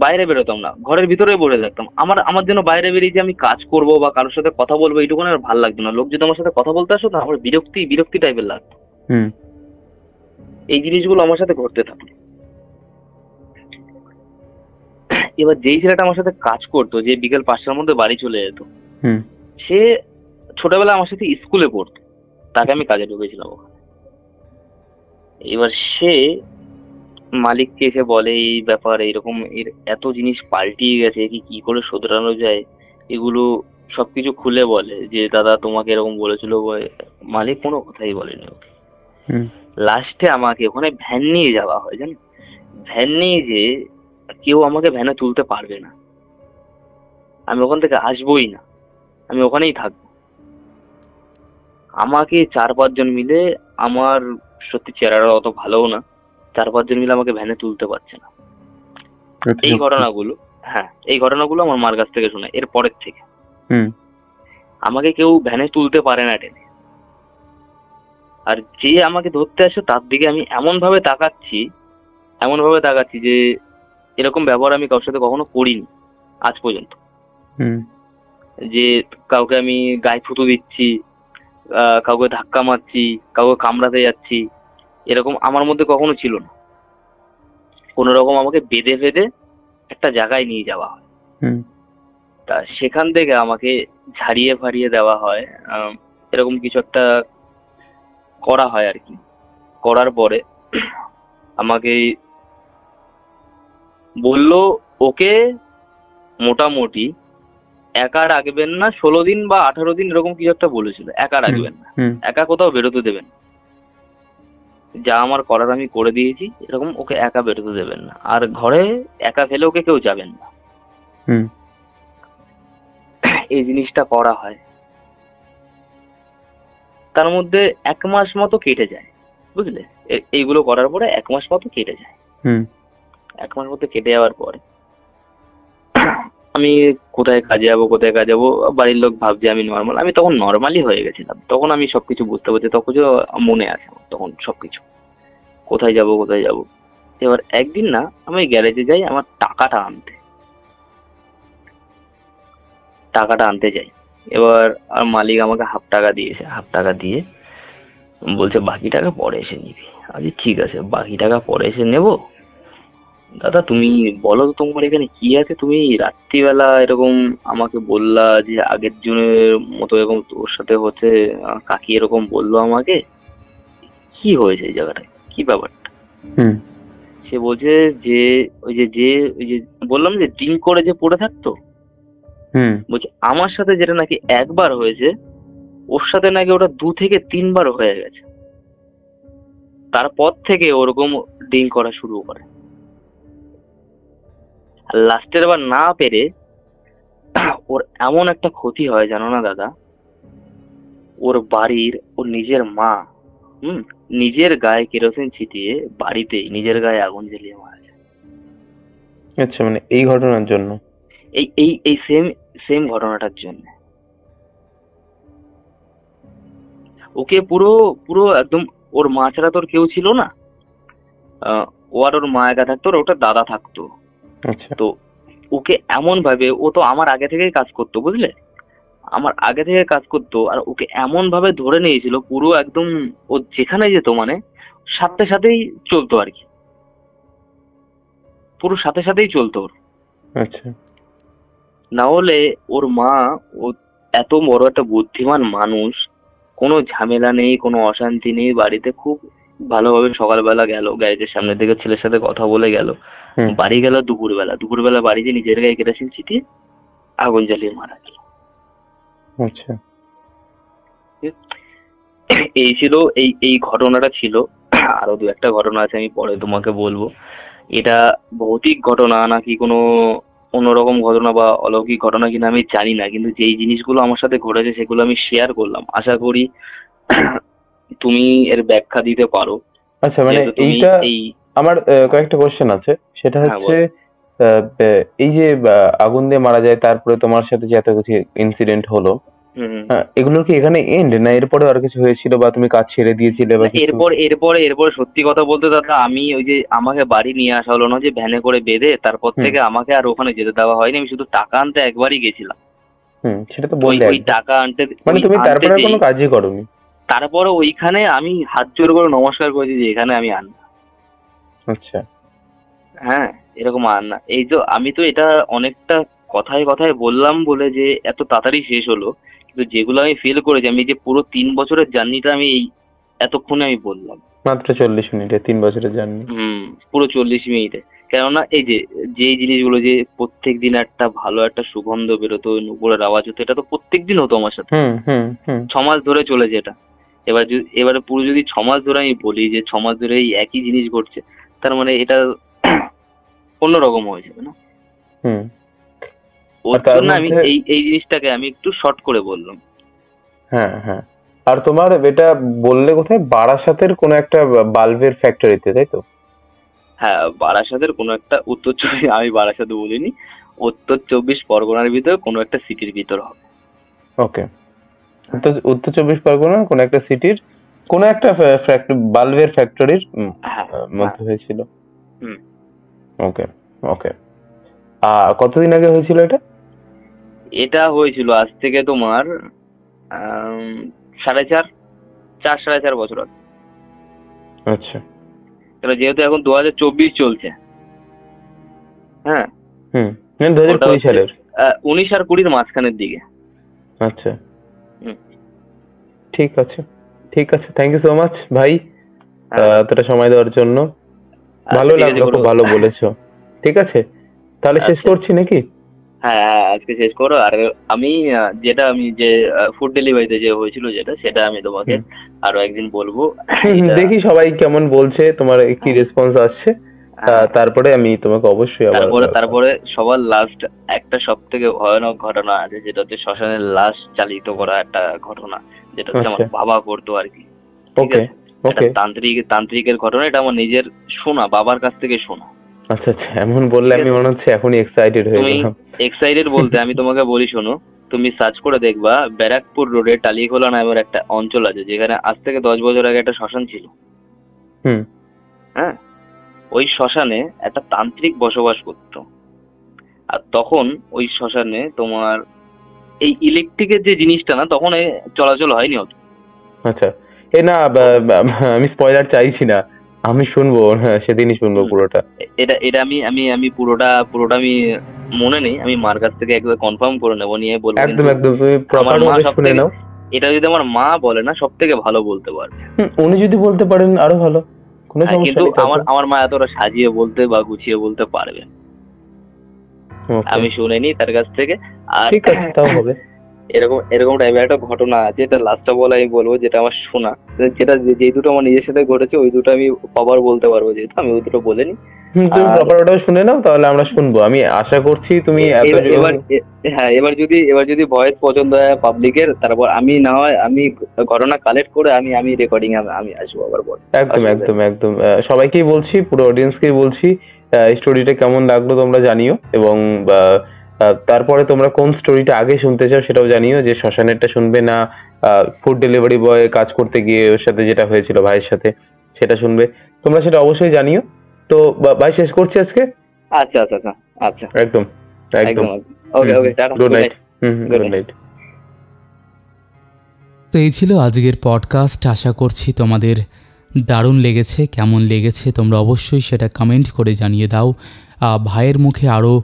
বাইরে বেরোতাম না, ঘরের ভিতরেই বসে থাকতাম। আমার জন্য বাইরে বেরিয়ে যে আমি কাজ করব বা কারোর সাথে কথা বলবো এইটুকুন আর ভালো লাগতো না। লোক যদি আমার সাথে কথা বলতে আসতো না, আমার বিরক্তি বিরক্তি টাইপের লাগতো। এই জিনিসগুলো আমার সাথে ঘটতে থাকতো। এবার যেই ছেলেটা আমার সাথে কাজ করতো, যে বিকেল 5টার মধ্যে বাড়ি চলে যেত, সে ছোটবেলা আমার সাথে স্কুলে পড়তো, তাকে আমি কাজে ঢুকেছিলাম ওখানে। এবার সে মালিককে এসে বলে এই ব্যাপার, এইরকম এর এত জিনিস পাল্টিয়ে গেছে, কি করে শোধরানো যায়, এগুলো সবকিছু খুলে বলে যে দাদা তোমাকে এরকম বলেছিল। মালিক কোনো কথাই বলেনি ওকে। লাস্টে আমাকে ওখানে ভ্যান নিয়ে যাওয়া হয়, জানো, ভ্যান নিয়ে যে কেউ আমাকে ভ্যানে তুলতে পারবে না, আমি ওখান থেকে আসবোই না, আমি ওখানেই থাকবো। আমাকে 4-5 জন মিলে, আমার সত্যি চেহারাটা অত ভালোও না, 4-5 জন মিলে আমাকে ভ্যানে তুলতে পারছে না। এই ঘটনাগুলো, হ্যাঁ এই ঘটনাগুলো আমার মার কাছ থেকে শোনা। এর পরের থেকে আমাকে কেউ ভ্যানে তুলতে পারে না টেনে। আর যে আমাকে ধরতে আসে তার দিকে আমি এমন ভাবে তাকাচ্ছি যে এরকম ব্যবহার আমি কারোর সাথে কখনো করিনি আজ পর্যন্ত। যে কাউকে আমি গায়ে থুতু দিচ্ছি, কাউকে ধাক্কা মারছি, কাউকে কামড়াতে যাচ্ছি, এরকম আমার মধ্যে কখনো ছিল না। কোন রকম আমাকে বেঁধে ফেঁধে একটা জায়গায় নিয়ে যাওয়া হয়, তা সেখান থেকে আমাকে ঝাড়িয়ে ফাড়িয়ে দেওয়া হয়, এরকম কিছু একটা করা হয় আর কি। করার পরে আমাকে বললো ওকে মোটামুটি একা রাখবেন না 16 দিন বা 18 দিন, এরকম কিছু একটা বলেছিল। একা রাখবেন না, একা কোথাও বেরোতে দেবেন না, যা আমার করার আমি করে দিয়েছি, এরকম ওকে একা বেরোতে দেবেন না, আর ঘরে একা ফেলে ওকে কেউ যাবেন না। এই জিনিসটা করা হয়। তার মধ্যে 1 মাস মতো কেটে যায়, বুঝলে, এইগুলো করার পরে 1 মাস মতো কেটে যায়। 1 মাস মতো কেটে যাওয়ার পরে আমি কোথায় কাজে যাবো, বাড়ির লোক ভাবছে আমি নর্মাল। আমি তখন নর্মালি হয়ে গেছিলাম, তখন আমি সবকিছু বুঝতে পারছি, তখন মনে আছে তখন সবকিছু, কোথায় যাব। এবার একদিন না আমি গ্যারেজে যাই আমার টাকাটা আনতে যাই। এবার আর মালিক আমাকে ½ টাকা দিয়েছে, ½ টাকা দিয়ে বলছে বাকি টাকা পরে এসে নিবি। আচ্ছা ঠিক আছে, বাকি টাকা পরে এসে নেবো। দাদা তুমি বলো তো তোমার এখানে কি আছে, তুমি রাত্রিবেলা এরকম আমাকে বললা যে আগের জনের মতো এরকম তোর সাথে হচ্ছে, কাকি এরকম বললো আমাকে, কি হয়েছে এই জায়গাটায়, কি ব্যাপারটা? সে বলছে যে ওই যে বললাম যে ড্রিঙ্ক করে যে পড়ে থাকতো, বলছে আমার সাথে যেটা নাকি একবার হয়েছে ওর সাথে নাকি ওটা 2 থেকে 3 বার হয়ে গেছে। তারপর থেকে ওরকম ড্রিঙ্ক করা শুরু করে। আর লাস্টের বার না পেরে ওর এমন একটা ক্ষতি হয় জানো না দাদা, ওর বাড়ির ওর নিজের মা নিজের গায়ে কেরোসিন ছিটিয়ে বাড়িতেই নিজের গায়ে আগুন জ্বালিয়ে মারা যায়। আচ্ছা, মানে এই ঘটনার জন্য? এই এই এই সেম সেম ঘটনাটার জন্য ওকে পুরো পুরো একদম, ওর মা ছাড়া তোর কেউ ছিল না। ও আর ওর মা একা থাকতো, আর ওটা দাদা থাকতো। আচ্ছা। তো ওকে এমন ভাবে, ও তো আমার আগে থেকেই কাজ করতো বুঝলে, আমার আগে থেকে কাজ করতো, আর ওকে এমন ভাবে ধরে নিয়েছিল পুরো একদম, ও যেখানে যেত মানে সাথে সাথেই চলতো আর কি, পুরো সাথে সাথেই চলতো ওর। আচ্ছা। না হলে ওর মা, ও এত বড় একটা বুদ্ধিমান মানুষ, কোনো ঝামেলা নেই, কোনো অশান্তি নেই বাড়িতে, খুব ভালোভাবে সকালবেলা গেল গ্যারেজের সামনের দিকে ছেলের সাথে কথা বলে গেল, বাড়ি গেল দুপুরবেলা বাড়িতে নিজের গায়ে কেরোসিন ছিটিয়ে আগুন জ্বালিয়ে মারা গেল। আচ্ছা। এই ছিল এই ঘটনাটা ছিল। আরো 2-1টা ঘটনা আছে, আমি পরে তোমাকে বলবো। এটা ভৌতিক ঘটনা নাকি কোনো অন্যরকম ঘটনা বা অলৌকিক ঘটনা কিনা আমি জানি না, কিন্তু যেই জিনিসগুলো আমার সাথে ঘটেছে সেগুলো আমি শেয়ার করলাম। আশা করি তুমি এর ব্যাখ্যা দিতে পারো। আচ্ছা, মানে এইটা আমার কয়েকটা কোশ্চেন আছে। সেটা হচ্ছে এই যে আগুন দিয়ে মারা যায়, তারপরে তোমার সাথে যে এত কিছু ইনসিডেন্ট হলো, এগুলোর কি এখানে এন্ড, না এরপরে আর কিছু হয়েছিল বা তুমি কাজ ছেড়ে দিয়েছিলে? বা এরপরে সত্যি কথা বলতে দাদা, আমি ওই যে আমাকে বাড়ি নিয়ে আসা হলো না যে ভ্যানে করে বেঁধে, তারপর থেকে আমাকে আর ওখানে যেতে দেওয়া হয়নি। আমি শুধু টাকা আনতে একবারই গেছিলাম। সেটা তো বললে। ওই টাকা আনতে, মানে তুমি তারপরে কোনো কাজই করোনি? তারপরে ওইখানে আমি হাত জোর করে নমস্কার করেছি যে এখানে আমি আন। আচ্ছা। হ্যাঁ, এরকম আন না। এই তো আমি তো এটা অনেকটা কথায় কথায় বললাম বলে যে এত তাড়াতাড়ি শেষ হলো, কিন্তু যেগুলো আমি ফিল করেছি, আমি যে পুরো 3 বছরের জার্নিটা আমি এই এতক্ষণে আমি বললাম। মাত্র 40 মিনিটে 3 বছরের জার্নি? পুরো 40 মিনিটে। কেননা এই যে জিনিসগুলো, যে প্রত্যেক দিন একটা ভালো একটা সুগন্ধ বেরোতো, নুপুরের আওয়াজ হতো, এটা তো প্রত্যেক দিন হতো আমার সাথে। 6 মাস ধরে চলেছে এটা। এবারে পুরো যদি 6 মাস ধরে আমি বলি যে 6 মাস ধরে এই একই জিনিস ঘটছে, তার মানে এটা অন্যরকম হয়ে যাবে না? ওর জন্য আমি এই জিনিসটাকে আমি একটু শর্ট করে বললাম। হ্যাঁ হ্যাঁ। আর তোমার এটা বললে কোথায়? বারাসাতের কোনো একটা বাল্বের ফ্যাক্টরিতে, তাই তো? হ্যাঁ, বারাসাতের কোনো একটা আমি বারাসাতে বলিনি, উত্তর 24 পরগনার ভিতরে কোনো একটা সিটির ভিতর হবে। ওকে। উত্তর 24 পরগনার কোনো একটা সিটির কোনো একটা বাল্বের ফ্যাক্টরির মধ্যে হয়েছিল। ওকে ওকে। কতদিন আগে হয়েছিল এটা? এটা হয়েছিল আজ থেকে তোমার 4.5 বছর আগে। আচ্ছা। যেহেতু এখন 2024 চলছে, হ্যাঁ 2020 সালের 19 আর 20 মাঝখানের দিকে। আচ্ছা, ঠিক আছে ঠিক আছে। থ্যাংক ইউ সো মাচ ভাই, এতটা সময় দেওয়ার জন্য। ভালো লাগলো, খুব ভালো বলেছো। ঠিক আছে, তাহলে শেষ করছি নাকি? হ্যাঁ, আজকে শেষ করো। আর আমি যে ফুড ডেলিভারিতে যে হয়েছিল সেটা আমি তোমাকে আরো একদিন বলবো। দেখি সবাই কেমন বলছে, তোমার কি রেসপন্স আসছে, তারপরে আমি তোমাকে অবশ্যই তারপরে সবার লাস্ট একটা সবথেকে ভয়ানক ঘটনা আছে, যেটা হচ্ছে শ্মশানের লাশ চালিত করা একটা ঘটনা, যেটা হচ্ছে আমার বাবা করতো আর কি। ওকে ওকে। তান্ত্রিকের ঘটনা, এটা আমার নিজের শোনা, বাবার কাছ থেকে শোনা। আচ্ছা আচ্ছা, এমন বললে আমি মনে হচ্ছে এখনই এক্সাইটেড হয়ে গেলাম। এক্সাইটেড বলতে আমি তোমাকে বলি, শোনো, তুমি সার্চ করে দেখবা, ব্যারাকপুর রোডে টালিখোলা নামের একটা অঞ্চল আছে, যেখানে আজ থেকে 10 বছর আগে একটা শ্মশান ছিল। হ্যাঁ, ওই শ্মশানে একটা তান্ত্রিক বসবাস করতো। আর তখন ওই শ্মশানে তোমার এই ইলেকট্রিকের যে জিনিসটা না, তখন চলাচল হয়নি অত। আচ্ছা, না আমি স্পয়লার চাইছি না, আমি শুনবো, হ্যাঁ সেদিনই শুনবো পুরোটা। এটা আমি পুরোটা আমি মনে নেই, আমি মার কাছ থেকে একবার কনফার্ম করে নেবো, নিয়ে বলবো। একদম একদম, তুমি প্রপার ভাবে শুনে নাও। এটা যদি আমার মা বলে না, সব থেকে ভালো বলতে পারবে। উনি যদি বলতে পারেন আরো ভালো, কোনো সমস্যা নেই। কিন্তু আমার মা এতটা সাজিয়ে বলতে বা গুছিয়ে বলতে পারবে, আমি শুনেনি তার কাছ থেকে। আর ঠিক আছে, তাও হবে। এরকম এরকম টাইপের একটা ঘটনা আছে, এটা লাস্টটা বলে আমি বলবো, যেটা আমার শোনা, যেটা যে দুটো আমার নিজের সাথে ঘটেছে ওই দুটো আমি প্রপার বলতে পারবো, যেহেতু আমি ওই দুটো বলিনি। তুমি প্রপার ওটাও শুনে নাও, তাহলে আমরা শুনবো। আমি আশা করছি তুমি হ্যাঁ, এবার যদি ভয়েস পছন্দ হয় পাবলিকের, তারপর আমি না হয় আমি ঘটনা কালেক্ট করে আমি রেকর্ডিং আমি আসবো আবার বল। একদম একদম একদম সবাইকেই বলছি, পুরো অডিয়েন্সকেই বলছি, স্টোরিটা কেমন লাগলো তোমরা জানিও, এবং তারপরে তোমরা কোন স্টোরিটা আগে শুনতে চাও সেটাও জানিও, যে শ্মশানেরটা শুনবে না ফুড ডেলিভারি বয় কাজ করতে গিয়ে ওর সাথে যেটা হয়েছিল ভাইয়ের সাথে সেটা শুনবে, তোমরা সেটা অবশ্যই জানিও। তো ভাই শেষ করছি আজকে। আচ্ছা আচ্ছা আচ্ছা আচ্ছা, একদম একদম, ওকে ওকে, গুড নাইট। Good night. তো এই ছিল আজকের পডকাস্ট। আশা করছি তোমাদের দারুণ লেগেছে। কেমন লেগেছে তোমরা অবশ্যই সেটা কমেন্ট করে জানিয়ে দাও। ভাইয়ের মুখে আরও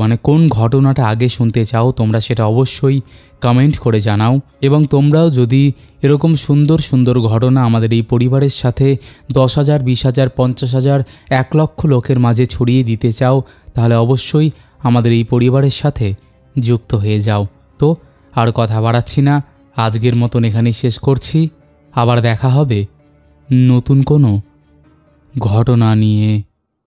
মানে কোন ঘটনাটা আগে শুনতে চাও তোমরা সেটা অবশ্যই কমেন্ট করে জানাও। এবং তোমরাও যদি এরকম সুন্দর সুন্দর ঘটনা আমাদের এই পরিবারের সাথে 10,000, 20,000, 50,000, 1 লক্ষ লোকের মাঝে ছড়িয়ে দিতে চাও, তাহলে অবশ্যই আমাদের এই পরিবারের সাথে যুক্ত হয়ে যাও। তো আর কথা বাড়াচ্ছি না, আজকের মতন এখানেই শেষ করছি। আবার দেখা হবে নতুন কোনো ঘটনা নিয়ে।